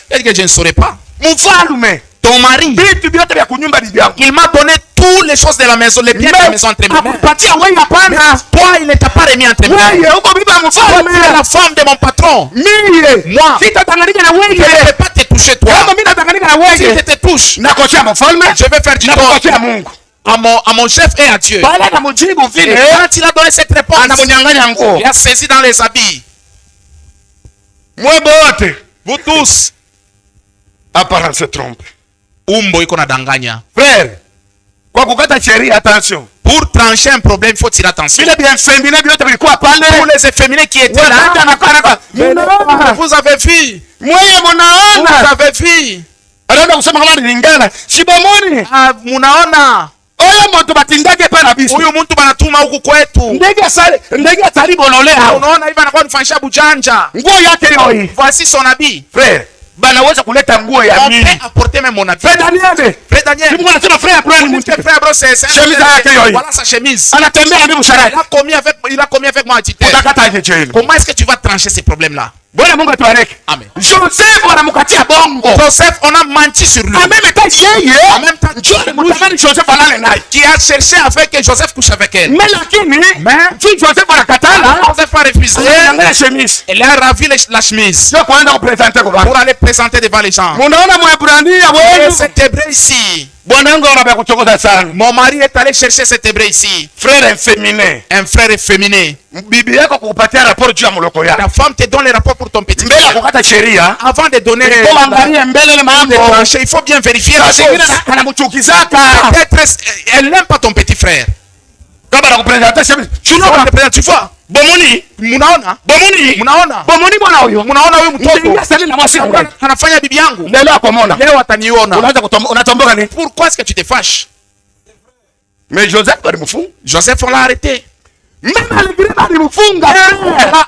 Elle dit que je ne saurais pas. Ton mari, il m'a donné toutes les choses de la maison, les biens de la maison entre mes mains. Toi, il ne t'a pas remis entre mes mains. Tu es la femme de mon patron. Moi, je ne peux pas te toucher toi. Si je te touche, je vais faire du tort à mon chef et à Dieu. Et quand il a donné cette réponse, il a saisi dans les habits. Vous tous, apparence se trompe. Umbo iko nadanganya. Frère, kwa kukata sheria, attention. Pour trancher un problème, il faut tirer attention. Pour les efféminés qui étaient là, vous avez vu. Vous avez vu. Munaona. Huyu mtu banatuma huku kwetu. Unaona hivi anakuwa nifanyisha bujanja. Voici son habit. Frère, banaweza kuleta nguo ya mimi. Apporter même mon habit. Frère Daniel. Comment anasema frère Abraham frère Abraham c'est chemise yake hiyo. Voilà sa chemise. Anatembea na mshara. Il a commis avec moi agité. Comment est-ce que tu vas trancher ces problèmes là? Bwana Mungu atubariki. Amen. Joseph anamkatia bongo. Joseph, on a menti sur lui. En même temps, Joseph alale naye. Qui a cherché avec que Joseph couche avec elle. Mais Joseph anakatala. Joseph a refusé. Elle a ravi la chemise. Pour aller présenter devant les gens. Cet hébreu ici. Mon mari est allé chercher cet hébreu ici. Frère efféminé. Un frère efféminé. Ta femme te donne les rapports pour ton petit frère. Avant de donner il faut bien vérifier la chose. Peut-être elle n'aime pas ton petit frère. Tu vois. Munaona huyu mtoto anafanya bibi yangu. Leo ataniona. Pourquoi est-ce que tu te fâches? Mais Joseph on l'a arrêté.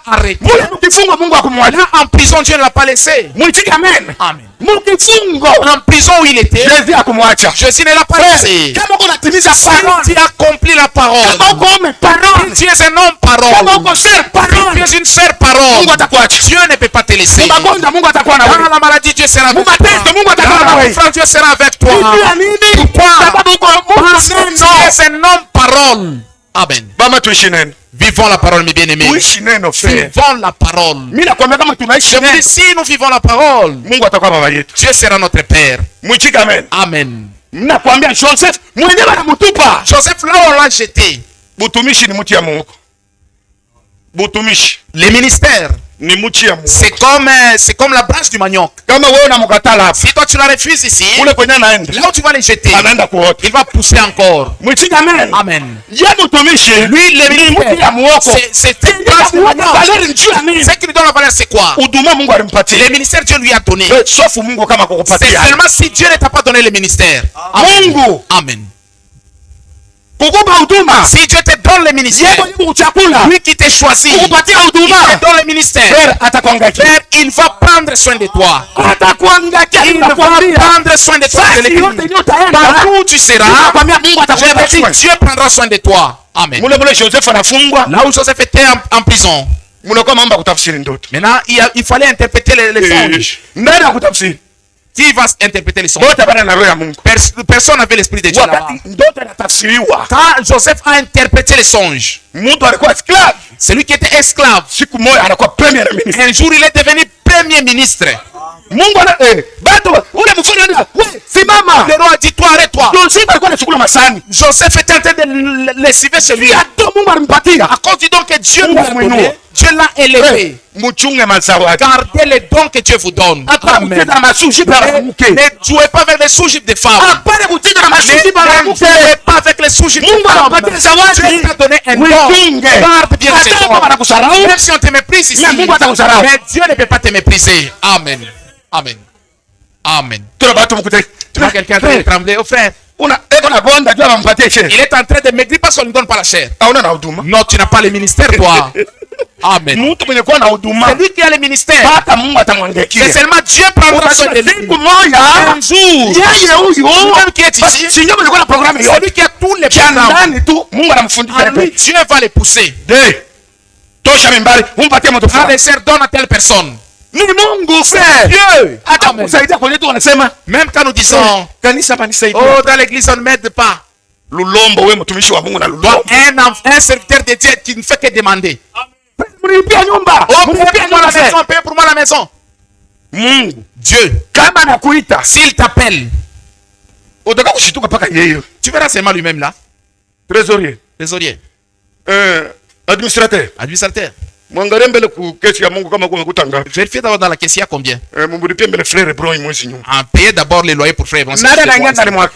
Arrêté. En prison, Dieu ne l'a pas laissé. Amen. En prison où il était, Jésus ne l'a pas laissé. Si tu accomplis la parole, tu es un homme parole, tu es une sœur parole, Dieu ne peut pas te laisser. Dans la maladie, Dieu sera avec toi. Dans la souffrance, Dieu sera avec toi. Pourquoi? Tu es un homme parole. Amen. Vivons la parole, mes bien-aimés. Vivons la parole. Si nous vivons la parole, Dieu sera notre Père. Amen. Joseph, là on l'a jeté. Les ministères C'est comme la branche du manioc. Si toi tu la refuses ici, là où tu vas les jeter, il va pousser encore. Amen. Lui, c'est une branche de manioc. Ce qui lui donne la valeur, c'est quoi? Le ministère Dieu lui a donné. C'est seulement si Dieu ne t'a pas donné le ministère. Amen. Amen. Si Dieu te donne le ministère, lui qui t'a choisi, il te donne le ministère, il va prendre soin de toi. Il va prendre soin de toi. Partout où tu seras, Dieu prendra soin de toi. Amen. Là où Joseph était en prison, maintenant il fallait interpréter les songes. Qui va interpréter les songes? Personne n'avait l'esprit de Dieu là-bas. Quand Joseph a interprété les songes, celui qui était esclave, un jour il est devenu premier ministre. Le roi a dit, toi, arrête-toi. Joseph était en train de lessiver chez lui. À cause du don que Dieu lui a donné, Dieu l'a élevé. Gardez les dons que Dieu vous donne. Amen. Ne jouez pas avec les sous-jupes des femmes. Ne jouez pas avec les sous-jupes des femmes. Dieu t'a donné un don. Garde bien ces dons. Même si on te méprise ici, mais Dieu ne peut pas te mépriser. Amen. Amen. Amen. Tu vois quelqu'un en train de trembler, oh frère. Il est en train de maigrir parce qu'on ne donne pas la chair. Non, tu n'as pas le ministère, toi. Amen. C'est lui qui a le ministère. C'est seulement Dieu prendra soin de lui. Un jour, même qui est ici, c'est lui qui a tous les programmes. Dieu va les pousser. Frère, donne à telle personne. Dieu. Même quand nous disons, oh, dans l'église on ne m'aide pas. Un serviteur de Dieu qui ne fait que demander. Oh, paye pour moi la maison. Dieu, s'il t'appelle, tu verras seulement lui-même là. Trésorier. Administrateur. Vérifiez d'abord dans la caisse, il y a combien? Payez d'abord les loyers pour frère.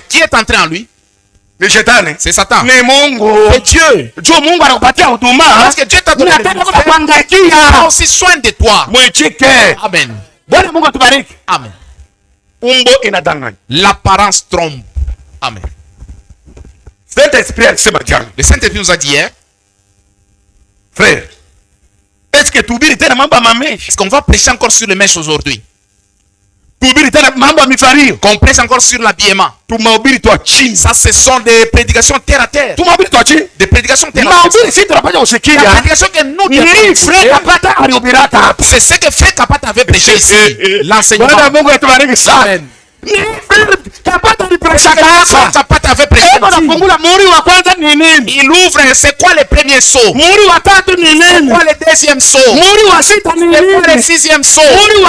Qui est entré en lui? C'est Satan. C'est Dieu. Parce que Dieu t'a donné le ministère. Il a aussi soin de toi. Amen. Amen. L'apparence trompe. Amen. Le Saint-Esprit nous a dit hier, frère, est-ce qu'on va prêcher encore sur le mèche aujourd'hui? Qu'on prêche encore sur l'habillement. Ça, ce sont des prédications terre à terre. Des prédications terre à terre. La prédication que nous devons. C'est ce que Frère Kapata avait prêché ici. L'enseignement. Amen. Kapata avait prêché. Il ouvre, c'est quoi le premier saut? C'est quoi le deuxième saut? C'est quoi le sixième saut?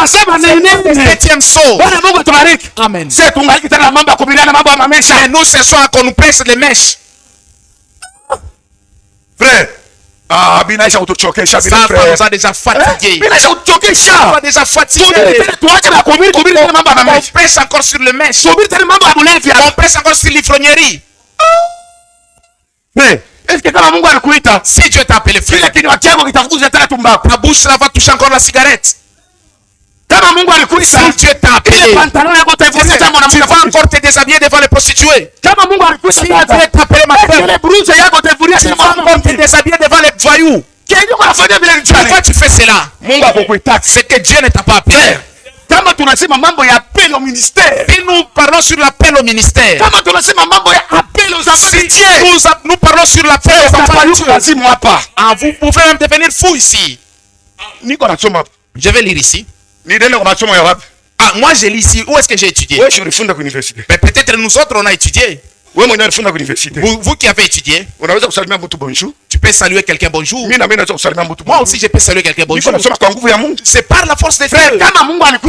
C'est quoi le septième saut? Amen. Et nous ce soir qu'on nous presse les mèches. Frère, ça nous a déjà fatigué. On a déjà fatigué. On presse encore sur le mèche. On presse encore sur l'ivrognerie. Si Dieu t'a appelé frère, ta bouche là va toucher encore la cigarette. Si Dieu t'a appelé, tu vas encore te déshabiller devant les prostituées. Si Dieu t'a appelé ma frère, tu vas encore te déshabiller devant les voyous. Pourquoi tu fais cela? C'est que Dieu ne t'a pas appelé. Si nous parlons sur l'appel au ministère, si nous parlons sur l'appel aux enfants de Dieu, vous pouvez même devenir fou ici. Je vais lire ici. Ah, moi je lis ici. Où est-ce que j'ai étudié? Peut-être nous autres on a étudié. Vous qui avez étudié, tu peux saluer quelqu'un bonjour. Moi aussi, je peux saluer quelqu'un bonjour. C'est par la force de Dieu.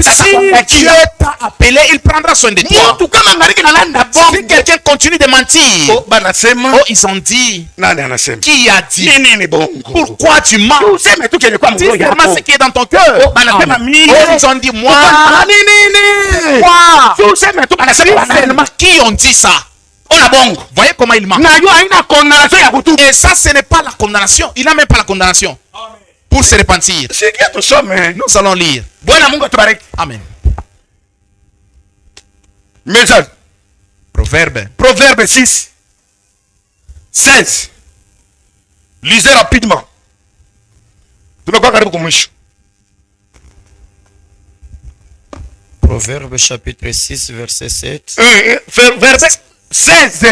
Si Dieu t'a appelé, il prendra soin de toi. Si quelqu'un continue de mentir, oh, ils ont dit. Qui a dit? Pourquoi tu mens? Dis seulement ce qui est dans ton cœur. Oh, ils ont dit moi. Seulement qui ont dit ça? Voyez comment il ment. Et ça, ce n'est pas la condamnation. Il n'a même pas la condamnation pour se repentir. Nous allons lire. Amen. Proverbe 6, 16. Lisez rapidement. Proverbe chapitre 6, verset 7. Verset 16.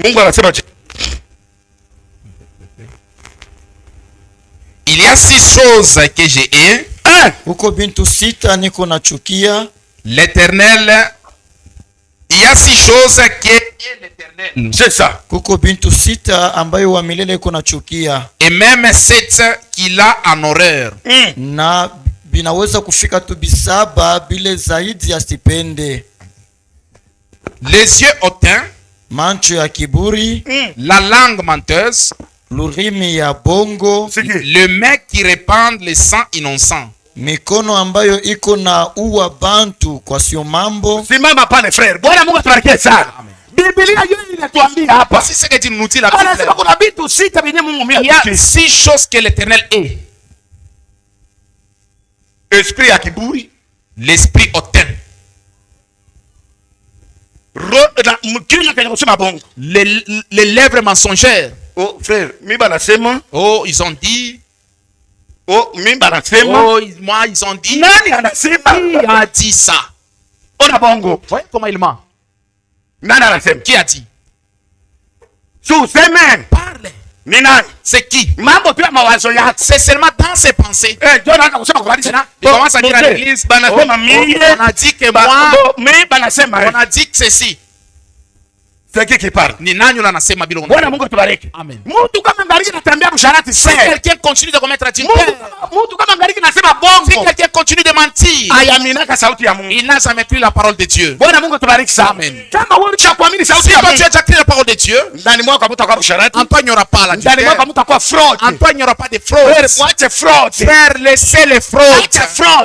Il y a 6 choses que j'ai l'Éternel. Il y a 6 choses que l'Éternel. C'est ça. Et même 7 qu'il a en horreur. Na binaweza kufika tu bisaba bile zaidi ya stipende. Les yeux hautains, macho ya kiburi, la langue menteuse, lurimi ya bongo, le mec qui répand le sang innocent. Mikono ambayo iko na uwa bantu kwa sio mambo. Simama pale frère. Bwana Mungu atubarikie sana. Biblia hiyo inatuambia hapa. Voici ce que dit nous dit la Bible. Anasema kuna vitu sita vyenye Mungu Il y a 6 choses que l'Éternel est. Esprit ya kiburi, l'esprit hautain, les lèvres mensongères. Oh frère, oh ils ont dit. Oh moi ils ont dit. Qui a dit ça? Voyez comment il ment. Qui a dit? Parle. C'est qui? C'est seulement dans ses pensées. Il commence à dire à l'église, on a dit que moi, on a dit que ceci. C'est qui parle? Ni nani anasema bila unajua. Bwana Mungu atubariki. Amen. Mtu kama ngaliki natembea busharati si quelqu'un continue de commettre adultère. Mtu kama ngaliki nasema bongo. Si quelqu'un continue de mentir. Ayaminaka sauti ya Mungu. Il n'a jamais pris la parole de Dieu. Bwana Mungu atubariki sana. Amen. Kama wewe unakuamini sauti ya Mungu. Si tu as déjà pris la parole de Dieu, ndani mwako hamtakuwa busharati. En toi il n'y aura pas l'adultère. Ndani mwako hamtakuwa fraud. En toi il n'y aura pas de fraude. Frère, mwache fraud. Frère, laissez les fraudes.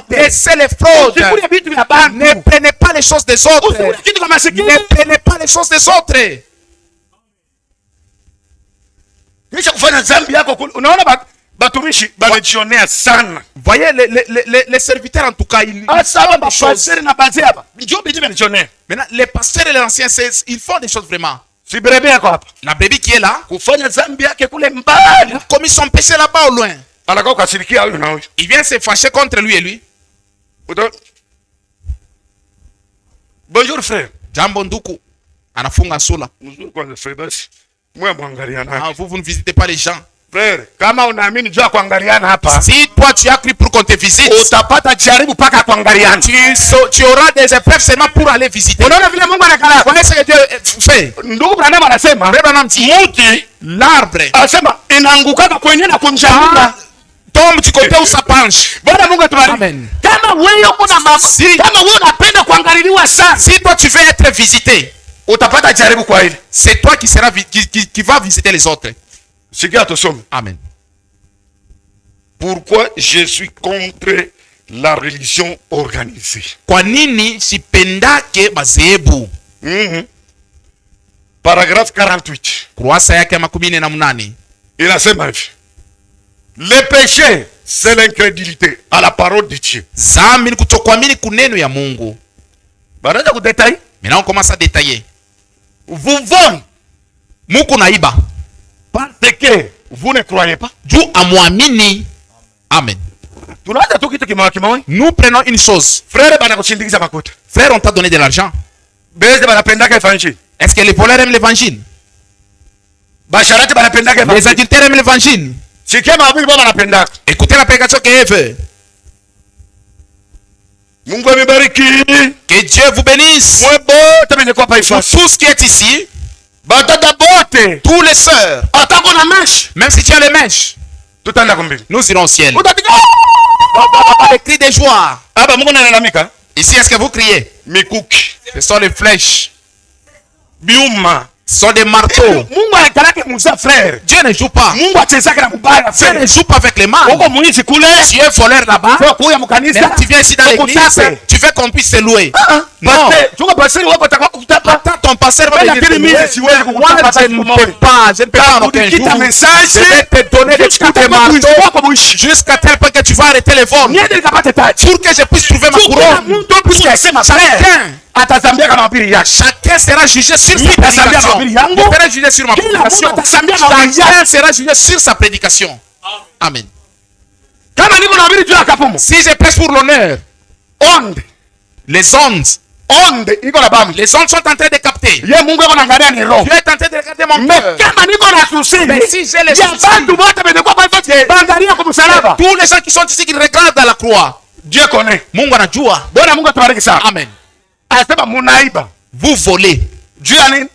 Laissez les fraudes. Ne prenez pas les choses des autres. Ne prenez pas les choses des autres. Voyez les serviteurs en tout cas ils maintenant les pasteurs et les anciens ils font des choses vraiment. La brebis qui est là, il a commis son péché là-bas au loin. Il vient se fâcher contre lui et lui. Bonjour frère. Jambo nduku. Anafunga sula. Vous ne visitez pas les gens. Frère, kama unaamini jua kuangaliana hapa. Si toi tu as cru pour qu'on te visite, utapata jaribu paka kuangaliana. Tu auras des épreuves seulement pour aller visiter. Unaona vile Mungu anakala. Vous connaissez ce que Dieu fait. Ndugu Branham anasema, muti l'arbre anasema inaanguka kwenye na kunjanga. Tombe du côté où ça penche. Bwana Mungu atubariki. Amen. Kama wewe uko na mama, kama wewe unapenda kuangaliwa sana. Si toi tu veux être visité, utapata jaribu kwa hili. C'est toi qui sera qui va visiter les autres. Amen. Pourquoi je suis contre la religion organisée? Kwa nini sipendake madhehebu? Paragraphe 48. Kurasa yake 18. Inasema hivi. Le péché, c'est l'incrédulité à la parole de Dieu. Zambi ni kutokuamini kuneno ya Mungu. Banaanza kudetailler. Maintenant on commence à détailler. Vous volez. Muku naiba. Parce que vous ne croyez pas. Juu amwamini. Amen. Nous prenons une chose. Frère, on t'a donné de l'argent. Est-ce que les voleurs aiment l'évangile? Les adultères aiment l'évangile. Écoutez la prédication qu'elle fait. Mungu amebariki. Que Dieu vous bénisse. Vous tous qui êtes ici, tous les sœurs, même si tu as les mèches, nous irons au ciel. Les cris de joie. Ici, est-ce que vous criez? Ce sont les flèches. Ce sont des marteaux. Dieu ne joue pas. Dieu ne joue pas avec les mains. Tu es voleur là-bas. Tu viens ici dans l'église. Tu veux qu'on puisse te louer. Non. Attends, ton pasteur va te dire. Moi, je ne peux pas. Je ne peux pas en aucun jour. Je vais te donner des coups de marteau jusqu'à tel point que tu vas arrêter les vols. Pour que je puisse trouver ma couronne. Chacun sera jugé sur sa prédication. Je serai jugé sur ma prédication. Chacun sera jugé sur sa prédication. Amen. Si je prêche pour l'honneur, les ondes sont en train de capter. Dieu est en train de regarder mon cœur. Mais si j'ai les soucis, tous les gens qui sont ici qui regardent à la croix, Dieu connaît. Mungu anajua. Amen. Vous volez.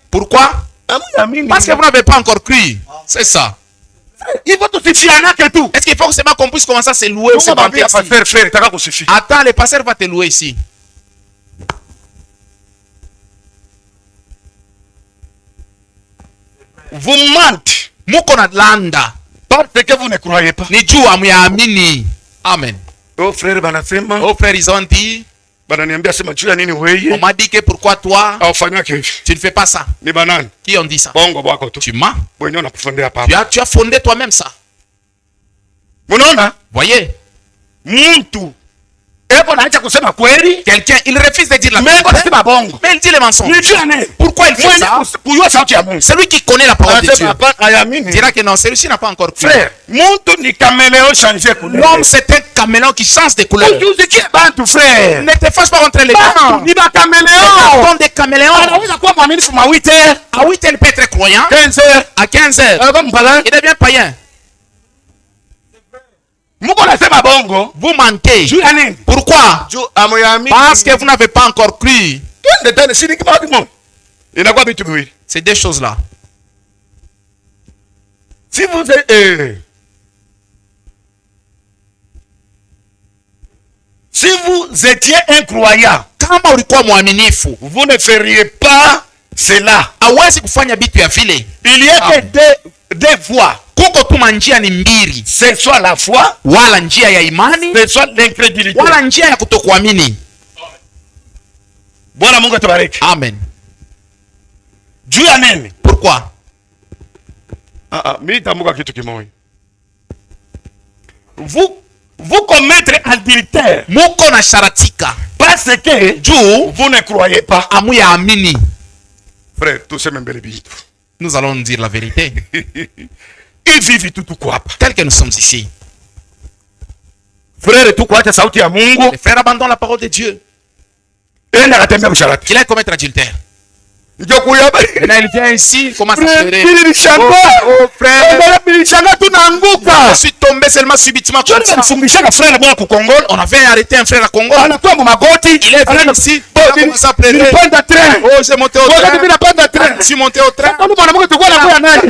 Pourquoi? Parce que vous n'avez pas encore cru. C'est ça. Est-ce qu'il faut seulement qu'on puisse commencer à se louer ou se vanter ici? Attends, le pasteur va te louer ici. Vous mentez. Muko na landa. Parce que vous ne croyez pas. Ni juu amuamini. Amen. Oh frère, banasema. Oh frère, ils ont dit. On m'a dit que pourquoi toi tu ne fais pas ça. Qui ont dit ça? Tu mens. Tu as fondé toi-même ça. Voyez. Quelqu'un, il refuse de dire la vérité, mais il dit les mensonges. Pourquoi il fait ça? Celui qui connaît la parole de Dieu dira que non, celui-ci n'a pas encore cru. L'homme, c'est un caméléon qui change de couleur. Ne te fâche pas contre les gens. Des caméléons. À 8 heures, il peut être croyant. À 15 heures, il devient païen. Vous manquez. Pourquoi? Parce que vous n'avez pas encore cru. C'est deux choses là. Si vous étiez incroyant, vous ne feriez pas cela. Il y a que deux voies. C'est soit la foi, c'est soit l'incrédulité. Amen. Pourquoi? Vous commettre adultère parce que vous ne croyez pas. Frère, tout c'est même bel. Nous allons dire la vérité. Ils vivent tout quoi. Tel que nous sommes ici. Frère, tout quoi, les frères abandonnent la parole de Dieu. Il a commettre adultère. Maintenant il vient ici, il commence à pleurer. Oh frère, je suis tombé seulement subitement comme ça. On avait arrêté un frère à Congo. Il est venu ici, il a commencé à pleurer. Oh, j'ai monté au train. Je suis monté au train.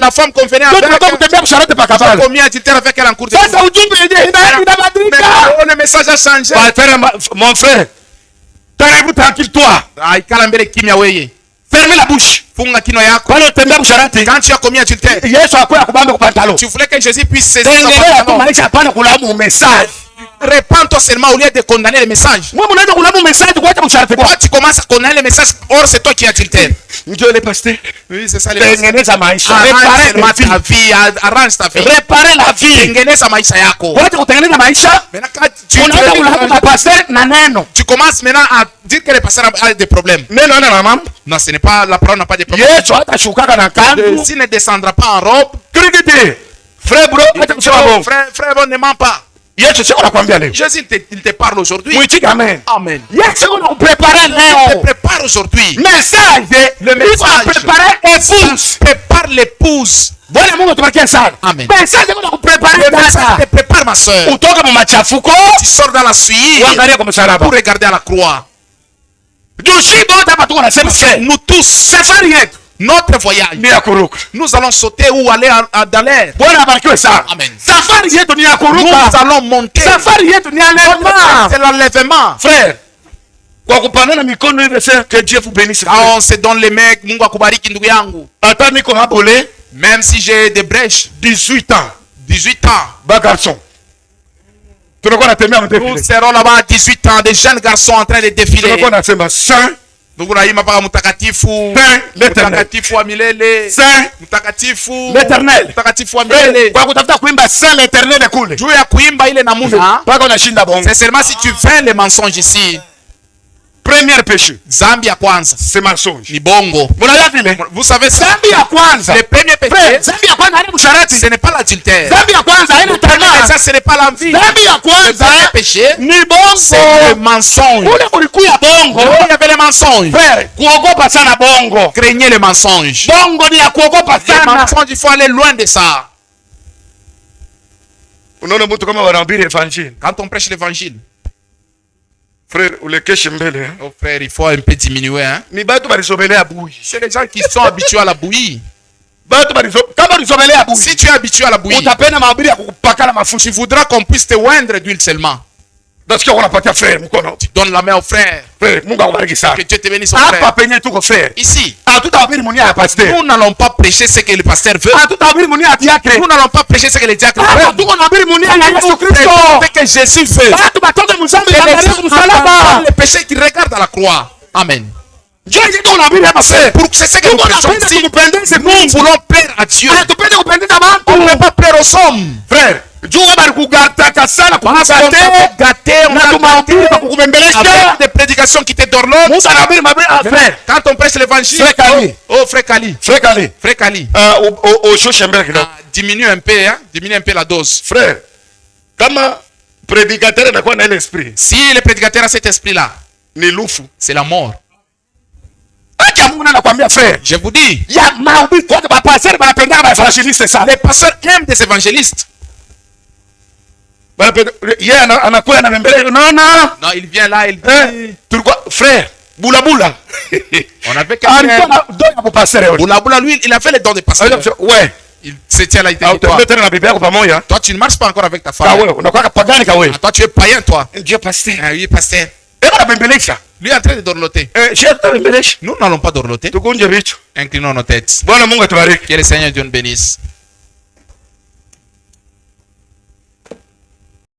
La femme convenait avec elle. Combien adultère avec elle en cours de route. Oh, le message a changé. Mon frère, t'arrêtes tranquille toi. Fermez la bouche. Funga kino yako. Quand tu as commis adultère, tu voulais que Jésus puisse saisir son pantalon. Répands-toi seulement au lieu de condamner le message. Toi tu commences à condamner le message. Or c'est toi qui es adultère. Oui, c'est ça. Arrange seulement ta vie. Arrange ta vie. Réparer la vie. Tu commences maintenant à dire que le pasteur a des problèmes. Non, ce n'est pas, la parole n'a pas de problème. Jésus ne descendra pas en robe. Frère, frère, ne ment pas. Jésus il te parle aujourd'hui. Amen. Il te prépare aujourd'hui. Le message. Prépare l'épouse. Bwana Mungu tubariki sana. Amen. Message kuna kuprepare dada. Te prépare ma soeur. Utoke mu machafuko. Tu sors dans la suie. Uangalie kwa msalaba. Pour regarder à la croix. Nous tous, safari yetu, notre voyage, nous allons sauter ou aller dans l'air. Amen. Nous allons monter. C'est l'enlèvement. Frère, que Dieu vous bénisse. On se donne les mecs, Mungu akubariki ndugu yangu. Même si j'ai des brèches. 18 ans. 18 ans. Bas garçon. Nous serons là-bas à 18 ans, des jeunes garçons en train de défiler. Nous allons mpaka mtakatifu, mtakatifu wa milele, mtakatifu, mtakatifu wa milele. Kwa kutafuta kuimba Saint l'Éternel kule. Juu ya kuimba ile namuna. Mpaka unashinda bongo. C'est seulement si tu vins les mensonges ici. Premier péché. Zambi ya kwanza. C'est mensonge. Ni bongo. Vous savez ça? Zambi ya kwanza. Le premier péché. Zambi ya kwanza haina busharati. Ce n'est pas l'adultère. Zambi ya kwanza haina tamaa. Ça ce n'est pas l'envie. Zambi ya kwanza. Le premier péché. Ni bongo. C'est le mensonge. Ule ulikuwa bongo. Il y avait les mensonges. Frère, kuogopa sana bongo. Craignez les mensonges. Bongo ni ya kuogopa sana. Les mensonges, il faut aller loin de ça. Unaona mtu kama wanahubiri evangile. Quand on prêche l'évangile. Frère, ulekeshe mbele. Oh frère, il faut un peu diminuer. Hein? Ni batu balisomelea bouillie. C'est les gens qui sont habitués à la bouillie. Kama ulisomelea bouillie. Si tu es habitué à la bouillie, utapenda mahubiri ya kukupakana mafuta. Tu voudras qu'on puisse te oindre d'huile seulement. Nasikia unapatia frère mkono. Tu donnes la main au frère. Frère, Mungu akubariki sana. Que Dieu te bénisse au frère. Hapa penye tuko frère. Ici. Hatutahubiri munia ya pasteur. Nous n'allons pas prêcher ce que le pasteur veut. Hatutahubiri munia ya diacre. Nous n'allons pas prêcher ce que le diacre veut. Tunahubiri munia ya Yesu Kristo. Ce que Jésus veut. Watu batoke mzambi angalia msalaba. Les péchés qui regardent à la croix. Amen. Dieu dit qu'on a vu hapa frère. Pour que c'est ce que nous prêchons ici. Nous voulons plaire à Dieu. On ne veut pas plaire aux hommes. Frère. Avec des prédications qui te dorlotent. Quand on prêche l'évangile, oh frère Kali, frère Kali, diminue un peu, hein, diminue un peu la dose. Frère, kama prédicateur anakuwa na l'esprit, si le prédicateur a cet esprit-là, ni lufu, c'est la mort. Frère, je vous dis, les pasteurs aiment des évangélistes. Non, il vient là, il dit, frère, Boula Boula. On avait quelqu'un. Boula Boula, lui, il a fait les dons de pasteur. Ouais. Il se tient là, il dit, toi, tu ne marches pas encore avec ta femme. Toi, tu es païen, toi. Dieu pasteur. Oui, pasteur. Lui est en train de dorloter. Nous n'allons pas dorloter. Inclinons nos têtes. Que le Seigneur Dieu nous bénisse.